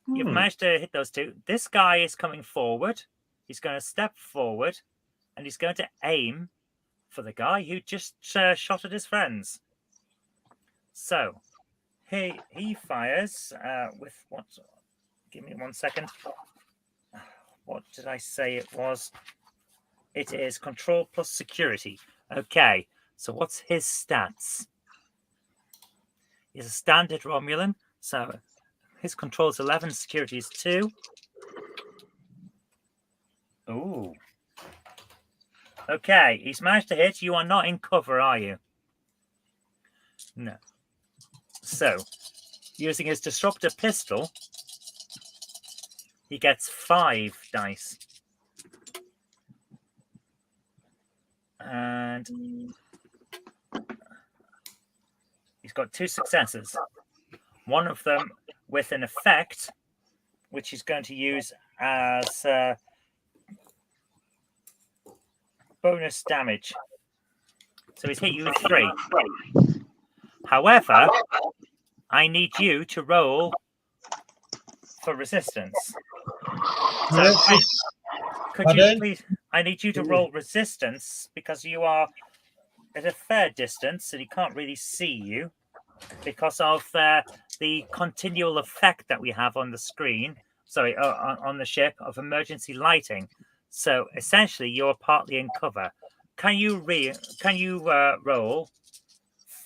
you've managed to hit those 2. This guy is coming forward. He's going to step forward, and he's going to aim for the guy who just shot at his friends. So, he fires with what? Give me 1 second. What did I say it was? It is control plus security. Okay, so what's his stats? He's a standard Romulan, so his control is 11, security is 2. Ooh. Okay, he's managed to hit. You are not in cover, are you? No. So, using his disruptor pistol, he gets 5 dice. And he's got 2 successes. One of them with an effect, which he's going to use as bonus damage. So he's hit you with 3. However, I need you to roll for resistance. So could you please? I need you to roll resistance because you are at a fair distance and he can't really see you. because of the continual effect that we have on the screen. Sorry, on the ship of emergency lighting. So essentially, you're partly in cover. Can you roll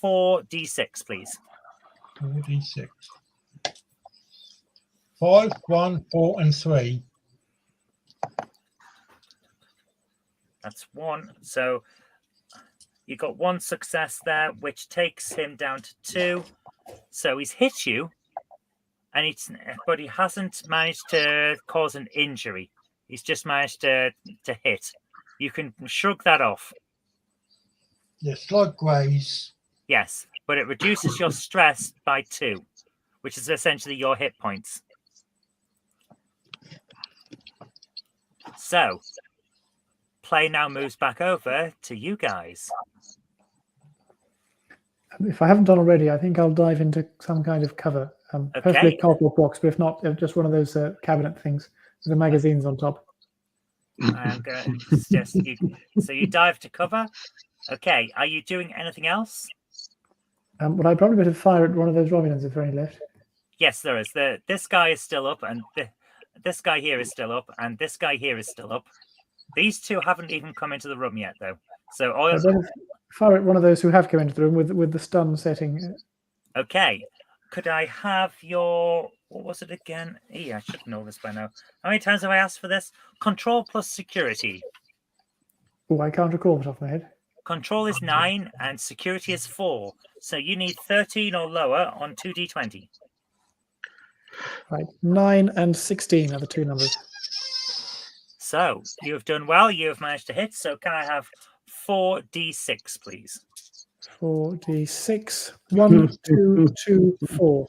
4d6, please?
4d6. 5, 1, 4, and 3.
That's 1. So you got 1 success there, which takes him down to 2. So he's hit you, but he hasn't managed to cause an injury. He's just managed to hit. You can shrug that off.
The slight graze.
Yes, but it reduces your stress by 2, which is essentially your hit points. So, play now moves back over to you guys.
If I haven't done already, I think I'll dive into some kind of cover. Hopefully
Okay.
a cardboard box, but if not, just one of those cabinet things with the magazines on top.
I'm going to suggest you. So you dive to cover. Okay. Are you doing anything else?
Would I probably better fire at one of those Romulans if there are any left?
Yes, there is. This guy is still up, and this guy here is still up, and this guy here is still up. These two haven't even come into the room yet, though. So
I better fire at one of those who have come into the room with the stun setting.
Okay. Could I have your, what was it again? I should know this by now. How many times have I asked for this? Control plus security.
Oh, I can't recall off the top of my head.
Control is 9 and security is 4. So you need 13 or lower on 2d20.
Right, 9 and 16 are the two numbers.
So you have done well. You have managed to hit. So can I have 4d6, please?
4d6. 1, 2, 2, 4.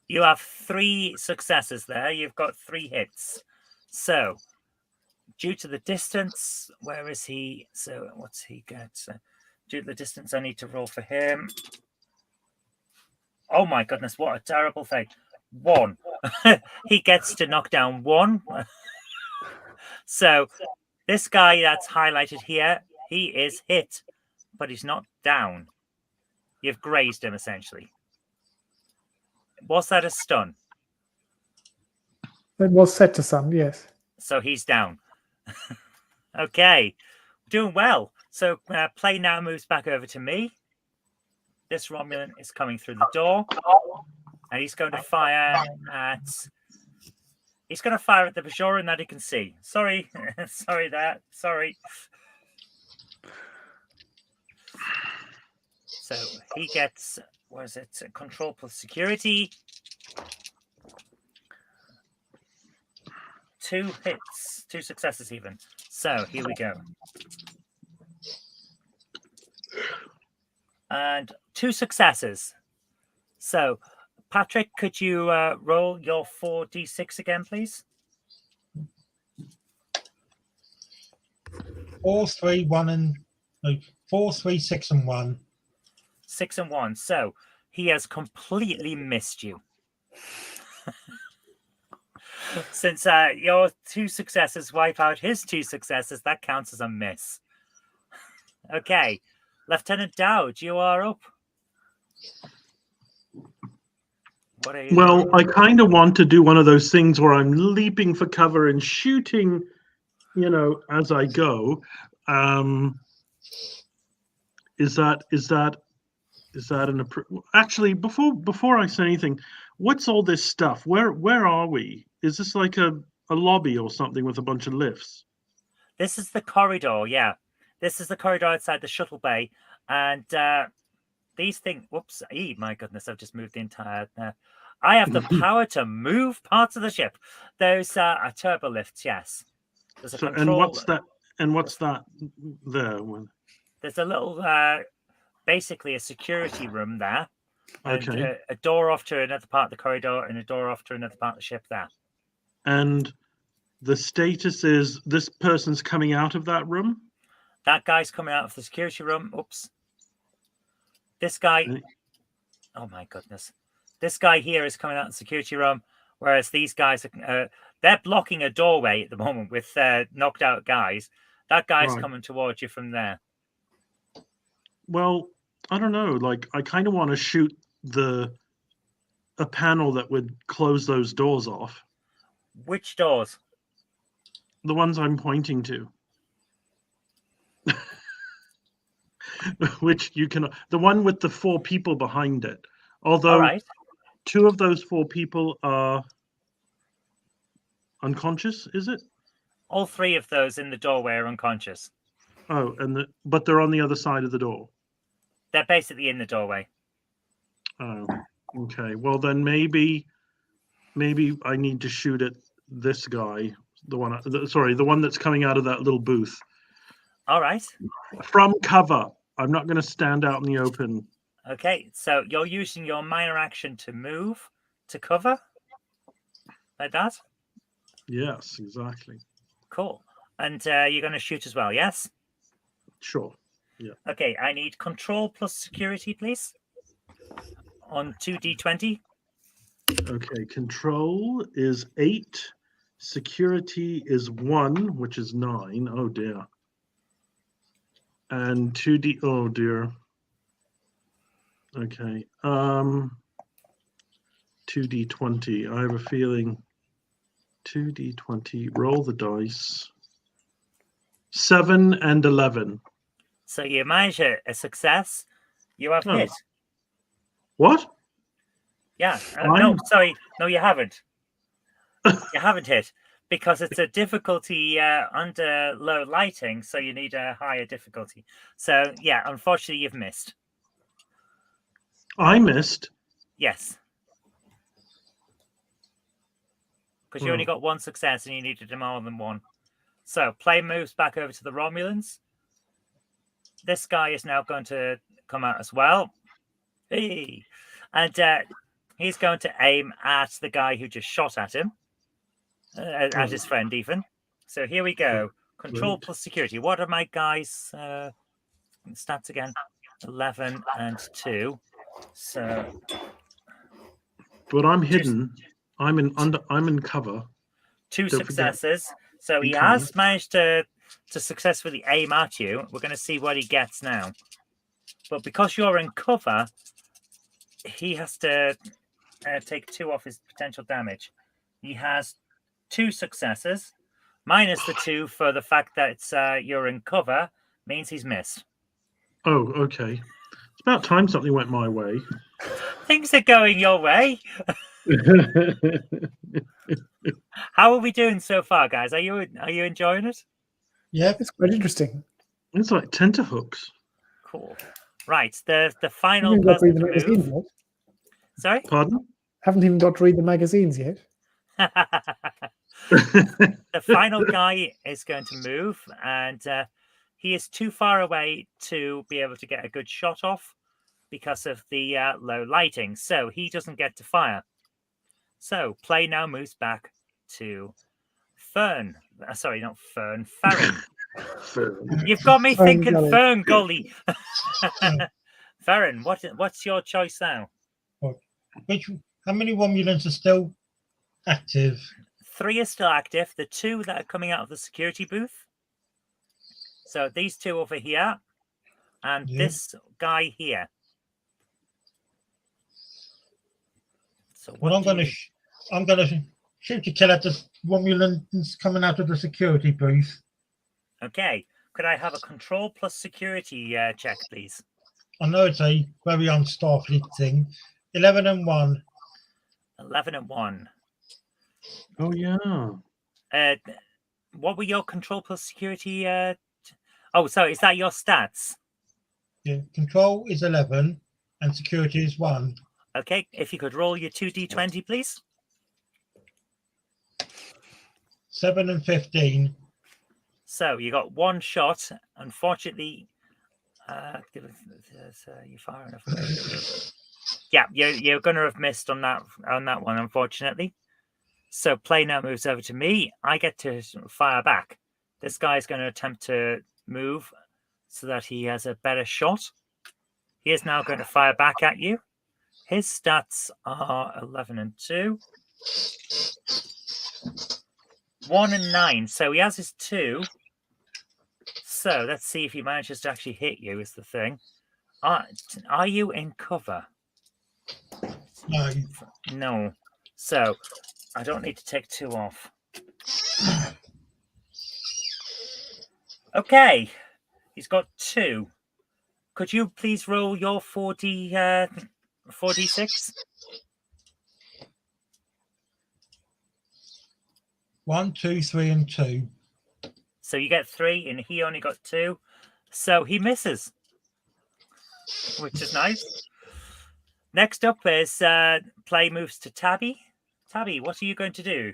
You have 3 successes there. You've got 3 hits. So due to the distance, where is he? So what's he get? So, due to the distance, I need to roll for him. Oh my goodness, what a terrible thing. 1. He gets to knock down 1. So this guy that's highlighted here, he is hit, but he's not down. You've grazed him, essentially. Was that a stun?
It was set to sun, yes.
So he's down. Okay. Doing well. So play now moves back over to me. This Romulan is coming through the door. And he's going to fire at... He's going to fire at the Bajoran that he can see. Sorry. Sorry. So he gets, what is it? Control plus security. 2 hits, 2 successes even. So here we go. And 2 successes. So Patrick, could you roll your 4d6 again, please?
4, 3, 1, and no, 4, 3, 6, and 1.
6 and 1. So he has completely missed you. Since your 2 successes wipe out his 2 successes, that counts as a miss. Okay. Lieutenant Dowd, you are up. What are you doing?
I kind of want to do one of those things where I'm leaping for cover and shooting, as I go. Is that actually before I say anything? What's all this stuff? Where are we? Is this like a lobby or something with a bunch of lifts?
This is the corridor, yeah. This is the corridor outside the shuttle bay. And these things... Whoops. My goodness, I've just moved the entire... I have the power to move parts of the ship. There's a turbo lift, yes. There's a control...
And what's that there?
There's a little... basically a security room there. And
Okay.
a door off to another part of the corridor and a door off to another part of the ship there.
And the status is this person's coming out of that room?
That guy's coming out of the security room. Oops. This guy... Oh, my goodness. This guy here is coming out of the security room, whereas these guys, they're blocking a doorway at the moment with knocked out guys. That guy's
Right.
coming towards you from there.
Well, I don't know. Like, I kind of want to shoot a panel that would close those doors off.
Which doors?
The ones I'm pointing to. Which you can, the one with the 4 people behind it.
All
Although
right.
2 of those 4 people are unconscious, is it?
All 3 of those in the doorway are unconscious.
Oh, but they're on the other side of the door.
They're basically in the doorway.
Oh, okay. Well, then maybe I need to shoot at this guy, the one that's coming out of that little booth
All right.
from cover. I'm not going to stand out in the open.
Okay. So you're using your minor action to move to cover, like that.
Yes, exactly.
Cool. And you're going to shoot as well, yes?
Sure.
Okay. I need control plus security, please. On 2d20.
Okay. Control is 8. Security is 1, which is 9. Oh dear. And 2d. Oh dear. Okay. 2d20. I have a feeling. 2d20. Roll the dice. 7 and 11.
So you manage a success. You have
Oh.
hit.
What?
Yeah.
I'm-
No, sorry. No, you haven't. You haven't hit because it's a difficulty under low lighting, so you need a higher difficulty. So yeah, unfortunately, you've missed.
I missed.
Yes. Because you only got 1 success and you needed more than 1. So play moves back over to the Romulans. This guy is now going to come out as well. Hey. And he's going to aim at the guy who just shot at him, at his friend even. So here we go. Control
Great.
plus security. What are my guys' stats again? 11 and 2. So
But I'm hidden. I'm in cover.
2
Don't forget.
successes. So he
Be
has
kind.
managed to successfully aim at you. We're going to see what he gets now. But because you're in cover, he has to take 2 off his potential damage. He has 2 successes, minus the 2 for the fact that it's, you're in cover, means he's missed.
Oh, okay. It's about time something went my way.
Things are going your way. How are we doing so far, guys? Are you enjoying it?
Yeah.
It's quite interesting.
It's like tenterhooks.
Cool. Right, the
Haven't
final
even got to read
person
the
to
magazines
move.
yet.
Sorry?
Pardon?
Haven't even got to read the magazines yet.
The final guy is going to move, and he is too far away to be able to get a good shot off because of the low lighting. So he doesn't get to fire. So play now moves back to Fern. Sorry, not Fern. Farron. You've got me
Fern
thinking
Gully.
Fern Gully. Farron, what's your choice now?
How many Romulans are still active?
3 are still active. The 2 that are coming out of the security booth. So these 2 over here, and
Yeah.
this guy here. So
Well, I'm going to shoot to kill at the Romulans coming out of the security booth.
Okay. Could I have a control plus security check, please?
I know it's a very un-Starfleet thing. 11 and 1.
11 and 1.
Oh yeah.
What were your control plus security? Oh, sorry. Is that your stats?
Yeah, control is 11 and security is 1.
Okay. If you could roll your 2d20, please.
7 and 15.
So you got 1 shot. Unfortunately, you're far enough away. Yeah, you're going to have missed on that one, unfortunately. So play now moves over to me. I get to fire back. This guy's going to attempt to move so that he has a better shot. He is now going to fire back at you. His stats are 11 and 2. 1 and 9. So he has his 2. So let's see if he manages to actually hit you is the thing. Are you in cover?
No,
No. So I don't need to take 2 off. Okay. He's got 2. Could you please roll your 4d6?
1, 2, 3, and 2.
So you get 3, and he only got 2. So he misses, which is nice. Next up is play moves to Tabby. Tabby, what are you going to do?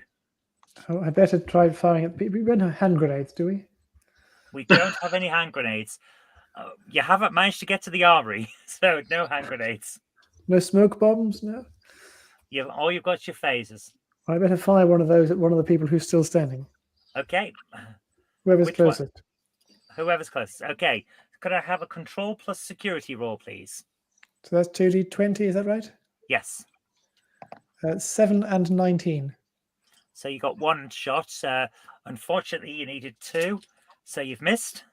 Oh, I better try firing at people. We don't have hand grenades, do we?
We don't have any hand grenades. You haven't managed to get to the armory, so no hand grenades.
No smoke bombs? No?
All you've got your phasers.
I better fire one of those at one of the people who's still standing.
Okay.
Whoever's
Which one?
closest.
Whoever's closest. Okay. Could I have a control plus security roll, please?
So that's 2d20, is that right?
Yes.
7 and 19.
So you got 1 shot. Unfortunately, you needed 2, so you've missed.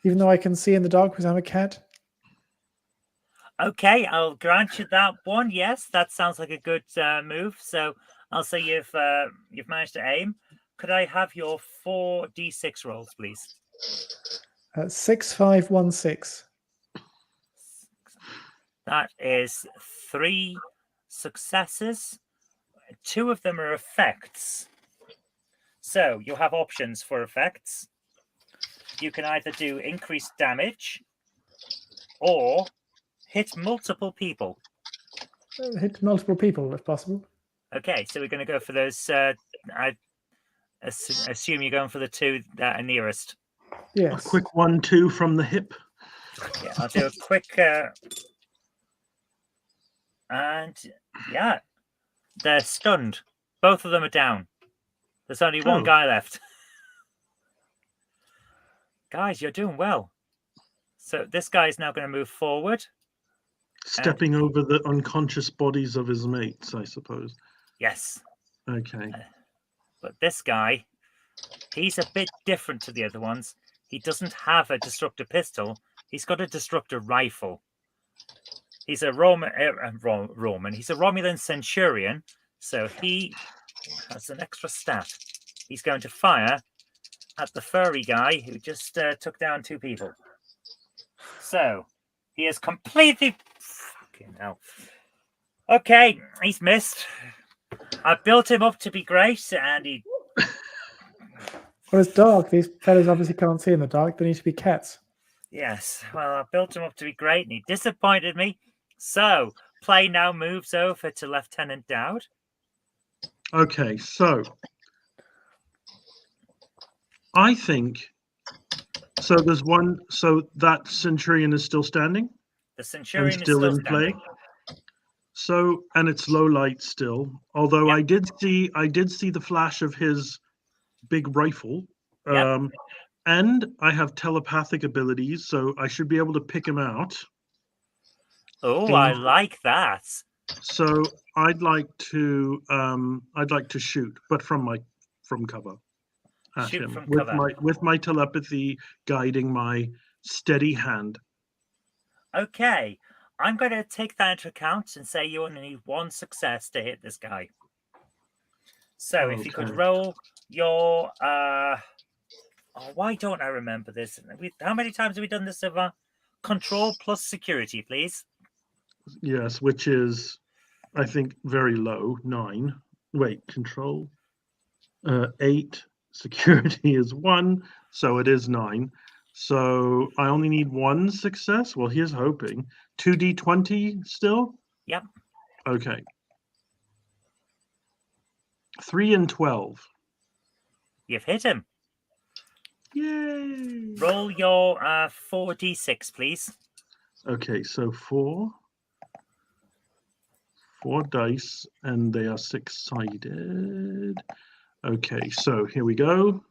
Even though I can see in the dark because I'm a cat.
Okay, I'll grant you that one. Yes, that sounds like a good move. So I'll say you've managed to aim. Could I have your 4d6 rolls, please?
6, 5, 1, 6.
That is 3 successes. 2 of them are effects. So you'll have options for effects. You can either do increased damage or hit multiple people.
Hit multiple people if possible.
Okay, so we're going to go for those. I assume you're going for the 2 that are nearest.
Yes.
A quick 1-2 from the hip.
Yeah, I'll do a quick. And yeah, they're stunned. Both of them are down. There's only one guy left. Guys, you're doing well. So this guy is now going to move forward.
Stepping over the unconscious bodies of his mates, I suppose.
Yes.
Okay.
But this guy, he's a bit different to the other ones. He doesn't have a destructor pistol. He's got a destructor rifle. He's a Roman. He's a Romulan Centurion. So he has an extra stat. He's going to fire at the furry guy who just took down 2 people. So he is completely fucking hell. Okay, he's missed. I built him up to be great, and he.
Well, it's dark. These fellas obviously can't see in the dark. They need to be cats.
Yes, well, I built him up to be great, and he disappointed me. So play now moves over to Lieutenant Dowd.
Okay, so I think so. There's one. So that Centurion is still standing.
The Centurion
and
is still
in
standing.
play. So, and it's low light still. Although
Yep.
I did see the flash of his big rifle.
Yep.
And I have telepathic abilities, so I should be able to pick him out.
Oh, I like that.
So I'd like to shoot, but from cover at
Shoot
him
from
with
cover.
my telepathy guiding my steady hand.
Okay, I'm going to take that into account and say you only need 1 success to hit this guy. So if you could
Okay.
roll your why don't I remember this? How many times have we done this so far? Control plus security, please.
Yes, which is I think very low. 9. Wait, control. 8. Security is 1, so it is 9. So I only need 1 success. Well, here's hoping. 2d20 still?
Yep.
Okay. 3 and 12.
You've hit him.
Yay!
Roll your 4d6, please.
Okay, so 4 dice, and they are 6-sided. Okay, so here we go.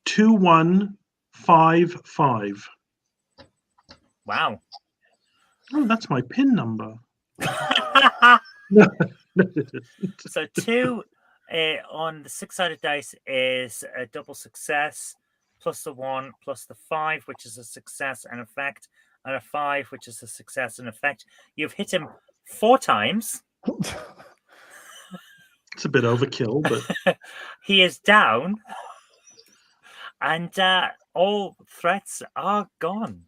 2, 1, 5, 5.
Wow.
Oh, that's my PIN number.
So 2 on the 6-sided dice is a double success, plus the 1, plus the 5, which is a success and effect, and a 5, which is a success and effect. You've hit him 4 times.
It's a bit overkill, but
He is down, and all threats are gone.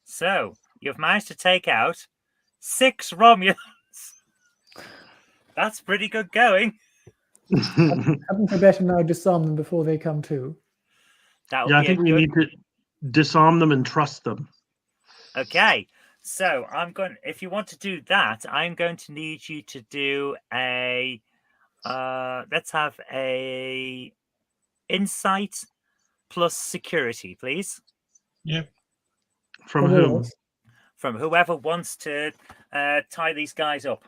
So you've managed to take out 6 Romulans. That's pretty good going.
Haven't we better now disarm them before they come to?
That would
yeah, I
be
think
a
we
good.
need to disarm them and trust them.
Okay, so I'm going. If you want to do that, I'm going to need you to do a. Let's have a insight plus security, please,
Yep.
From
From
whom?
us.
from whoever wants to tie these guys up.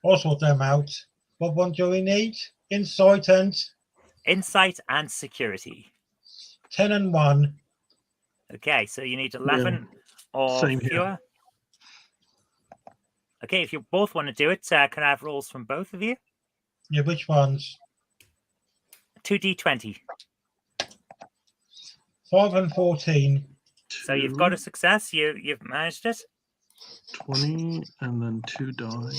I'll sort them out. What one do we need? Insight and
Insight and security.
10 and 1.
Okay, so you need 11 or
Same here.
fewer. Okay, if you both want to do it, can I have rolls from both of you?
Yeah, which ones?
2d20.
5 and 14.
So you've got a success. You've managed it.
20 and then 2 die.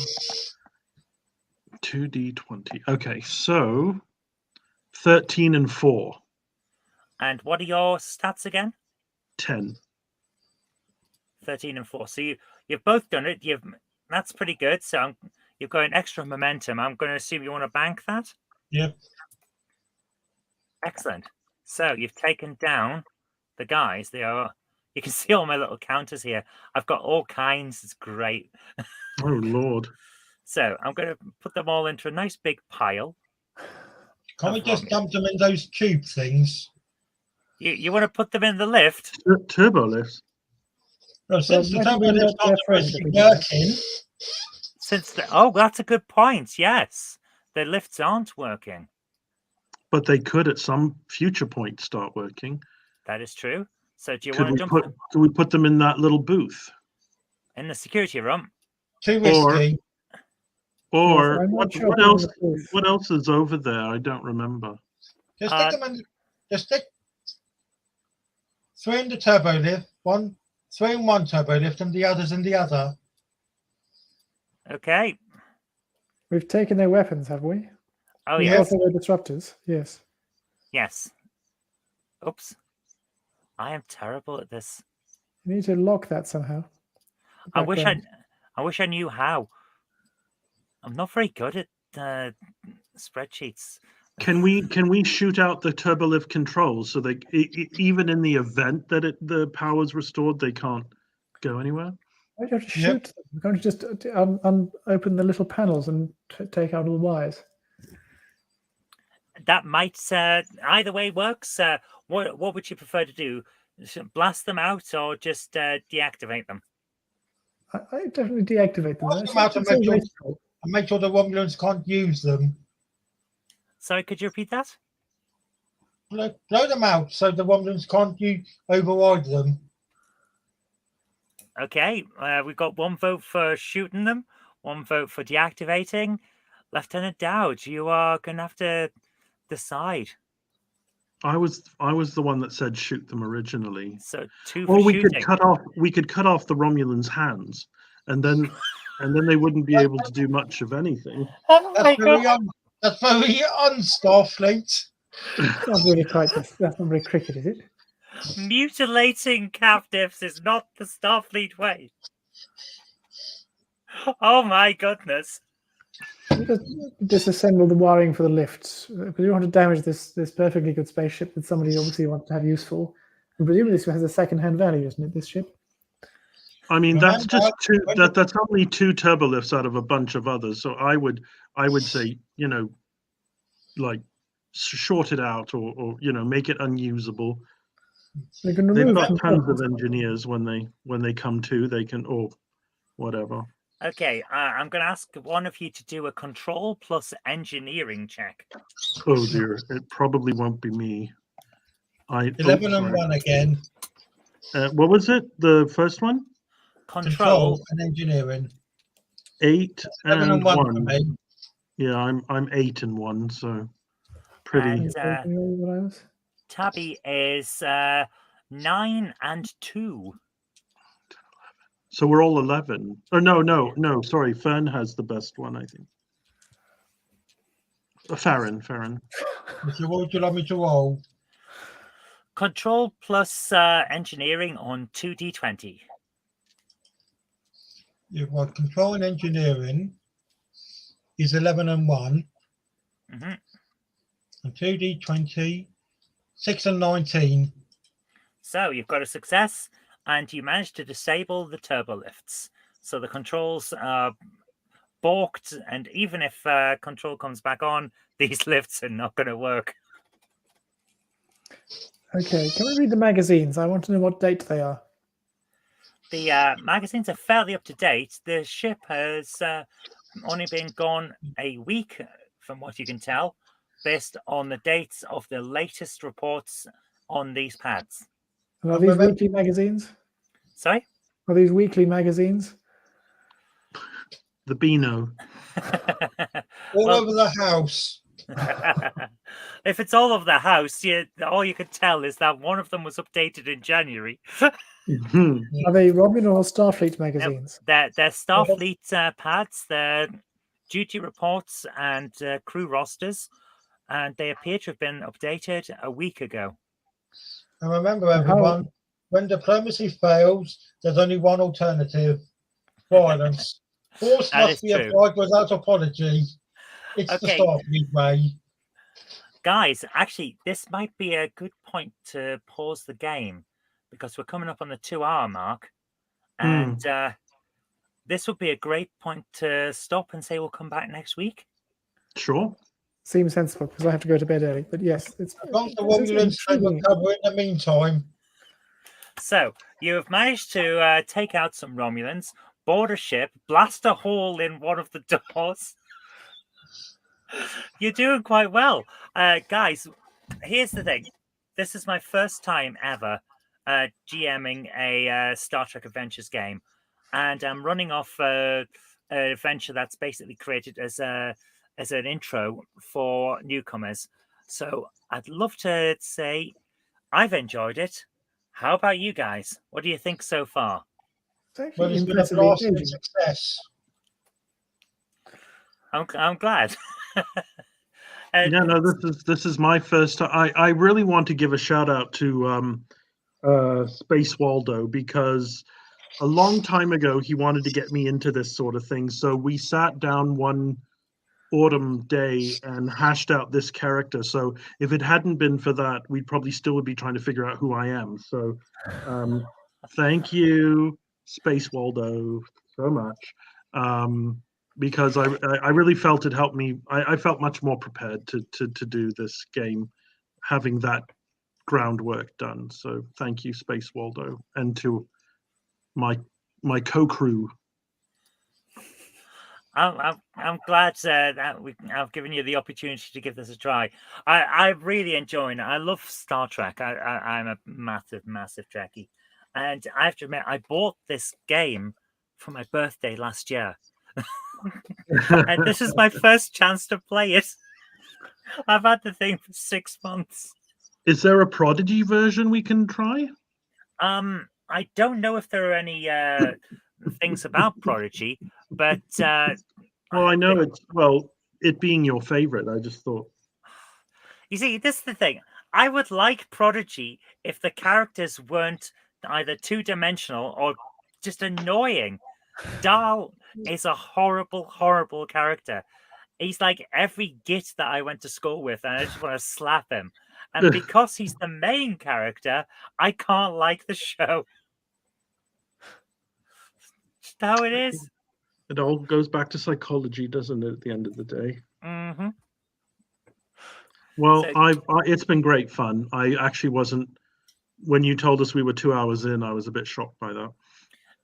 2d20. Okay, so 13 and 4.
And what are your stats again?
10.
13 and 4. So you've both done it. That's pretty good. So you've got an extra momentum. I'm going to assume you want to bank that.
Yep.
Excellent. So you've taken down the guys. You can see all my little counters here. I've got all kinds. It's great.
Oh, Lord.
So I'm going to put them all into a nice big pile.
Can't we
Of
just
Romulans.
dump them in those tube things?
You want to put them in the lift?
Turbo lifts.
Well, since the
maybe
turbo
we
lift's
let
not
their friends
supposed to be
do that.
working,
Oh, that's a good point. Yes, the lifts aren't working.
But they could at some future point start working.
That is true. So do you
Could
want
we
to jump
put could we put them in that little booth?
in the security room?
too
Or-
risky.
Or
I'm not
what,
sure
what
if we
else
have a booth.
what else is over there? I don't remember.
Just
Uh,
stick them in. Just stick 3 in the turbo lift, 3 in one turbo lift, and the others in the other.
Okay.
We've taken their weapons, have we?
Oh
We
yes,
also their disruptors. Yes.
yes. Oops, I am terrible at this.
You need to lock that somehow.
I wish
Background.
I wish I knew how. I'm not very good at spreadsheets.
Can we shoot out the turbolift controls so they even in the event that the power's restored, they can't go anywhere?
Why don't you just
Yep.
shoot them? We're going to just open the little panels and take out all the wires.
That might either way works. What would you prefer to do? Blast them out or just deactivate them?
I definitely deactivate them.
Blast
It's
them out and
so
make sure-
wasteful.
And make sure the Romulans can't use them.
Sorry, could you repeat that?
Blow them out so the Romulans can't override them.
Okay, we've got 1 vote for shooting them, 1 vote for deactivating. Lieutenant Dowd, you are going to have to decide.
I was the one that said shoot them originally.
So 2 for
Or we
shooting.
could cut off the Romulans' hands, and then they wouldn't be able to do much of anything.
Oh my God.
That's very un-Starfleet.
That's not really quite. That's not very cricket, is it?
Mutilating captives is not the Starfleet way. Oh my goodness.
We just disassemble the wiring for the lifts because we don't want to damage this perfectly good spaceship that somebody obviously wants to have useful. And presumably this has a second-hand value, isn't it? This ship.
I mean, that's just
Remember,
two. That's only 2 turbolifts out of a bunch of others. So I would say, like short it out or make it unusable.
We can
They've
remove
got tons
components.
of engineers when they come to. They can or whatever.
Okay, I'm going to ask one of you to do a control plus engineering check.
Oh dear, it probably won't be me.
11 and 1 again.
What was it? The first one?
Control.
And engineering.
8
7
and
1 for
1.
me.
Yeah, I'm 8 and 1, so pretty.
And
What else?
Tabby is 9 and 2.
So we're all 11. Or no. Sorry, Fern has the best one, I think. Farron.
What would you like me to roll?
Control plus engineering on 2d20.
You've got control and engineering is 11 and 1.
hmm
And 2d20, 6 and 19.
So you've got a success, and you managed to disable the turbo lifts. So the controls are balked, and even if control comes back on, these lifts are not going to work.
Okay, can we read the magazines? I want to know what date they are.
The magazines are fairly up to date. The ship has only been gone a week, from what you can tell, based on the dates of the latest reports on these pads.
And are these weekly magazines?
Sorry?
Are these weekly magazines?
The Beano.
All
Well-
over the house.
If it's all over the house, all you could tell is that one of them was updated in January.
Mhm.
Are they Romulan or Starfleet magazines?
They're Starfleet pads, they're duty reports and crew rosters, and they appear to have been updated a week ago.
And remember, everyone, when diplomacy fails, there's only one alternative: violence. Force
That
must
is
be
true.
applied without apology. It's
Okay.
the Starfleet way.
Guys, actually, this might be a good point to pause the game because we're coming up on the 2-hour mark. And this would be a great point to stop and say we'll come back next week.
Sure.
Seems sensible because I have to go to bed early. But yes, it's
As long as the
this is
Romulans stay
intriguing.
recover in the meantime.
So you have managed to take out some Romulans, board a ship, blast a hole in one of the doors. You're doing quite well. Guys, here's the thing. This is my first time ever GMing a Star Trek Adventures game. And I'm running off an adventure that's basically created as an intro for newcomers. So I'd love to say I've enjoyed it. How about you guys? What do you think so far?
It's actually
Well, it's been a
impressively
blast and
engaging.
success.
I'm glad.
No, this is my first time. I really want to give a shout out to Space Waldo, because a long time ago he wanted to get me into this sort of thing. So we sat down one autumn day and hashed out this character. So if it hadn't been for that, we'd probably still would be trying to figure out who I am. So thank you, Space Waldo, so much. Because I really felt it helped me. I felt much more prepared to do this game, having that groundwork done. So thank you, Space Waldo, and to my co-crew.
I'm glad that I've given you the opportunity to give this a try. I really enjoy it. I love Star Trek. I'm a massive Trekkie, and I have to admit I bought this game for my birthday last year. And this is my first chance to play it. I've had the thing for 6 months.
Is there a Prodigy version we can try?
I don't know if there are any things about Prodigy, but
Well, I know it being your favorite, I just thought.
you see, this is the thing. I would like Prodigy if the characters weren't either two-dimensional or just annoying. Dahl is a horrible character. He's like every git that I went to school with, and I just want to slap him. And because he's the main character, I can't like the show. Just how it is.
It all goes back to psychology, doesn't it, at the end of the day?
Mm-hmm.
Well,
So-
it's been great fun. I actually wasn't, when you told us we were 2 hours in, I was a bit shocked by that.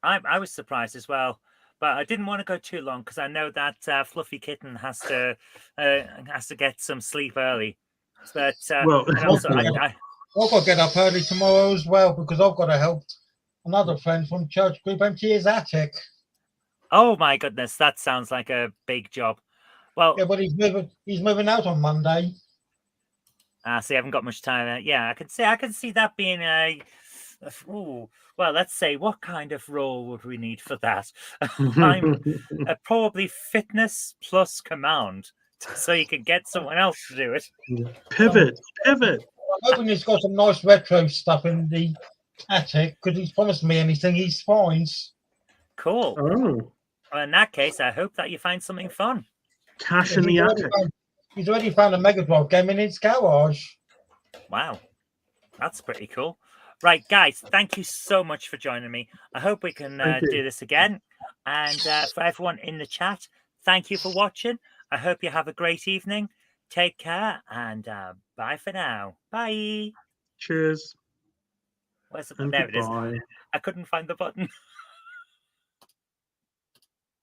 I was surprised as well, but I didn't want to go too long because I know that Fluffy Kitten has to get some sleep early. But
Well,
and also,
hopefully.
I,
I've got to get up early tomorrow as well because I've got to help another friend from church group empty his attic.
oh my goodness, that sounds like a big job. Well,
Yeah, but he's moving out on Monday.
see, I haven't got much time. Yeah, I can see that being a Ooh, well, let's say, what kind of role would we need for that? I'm probably fitness plus command, so you can get someone else to do it.
Pivot.
I'm hoping he's got some nice retro stuff in the attic because he's promised me anything he finds.
Cool.
Oh,
Well, in that case, I hope that you find something fun.
cash in the attic.
He's already found a Mega Drive game in his garage.
Wow, that's pretty cool. Right, guys, thank you so much for joining me. I hope we can
Thank you.
do this again. And for everyone in the chat, thank you for watching. I hope you have a great evening. Take care and bye for now. Bye.
Cheers.
Where's the
And
There it is.
goodbye.
I couldn't find the button.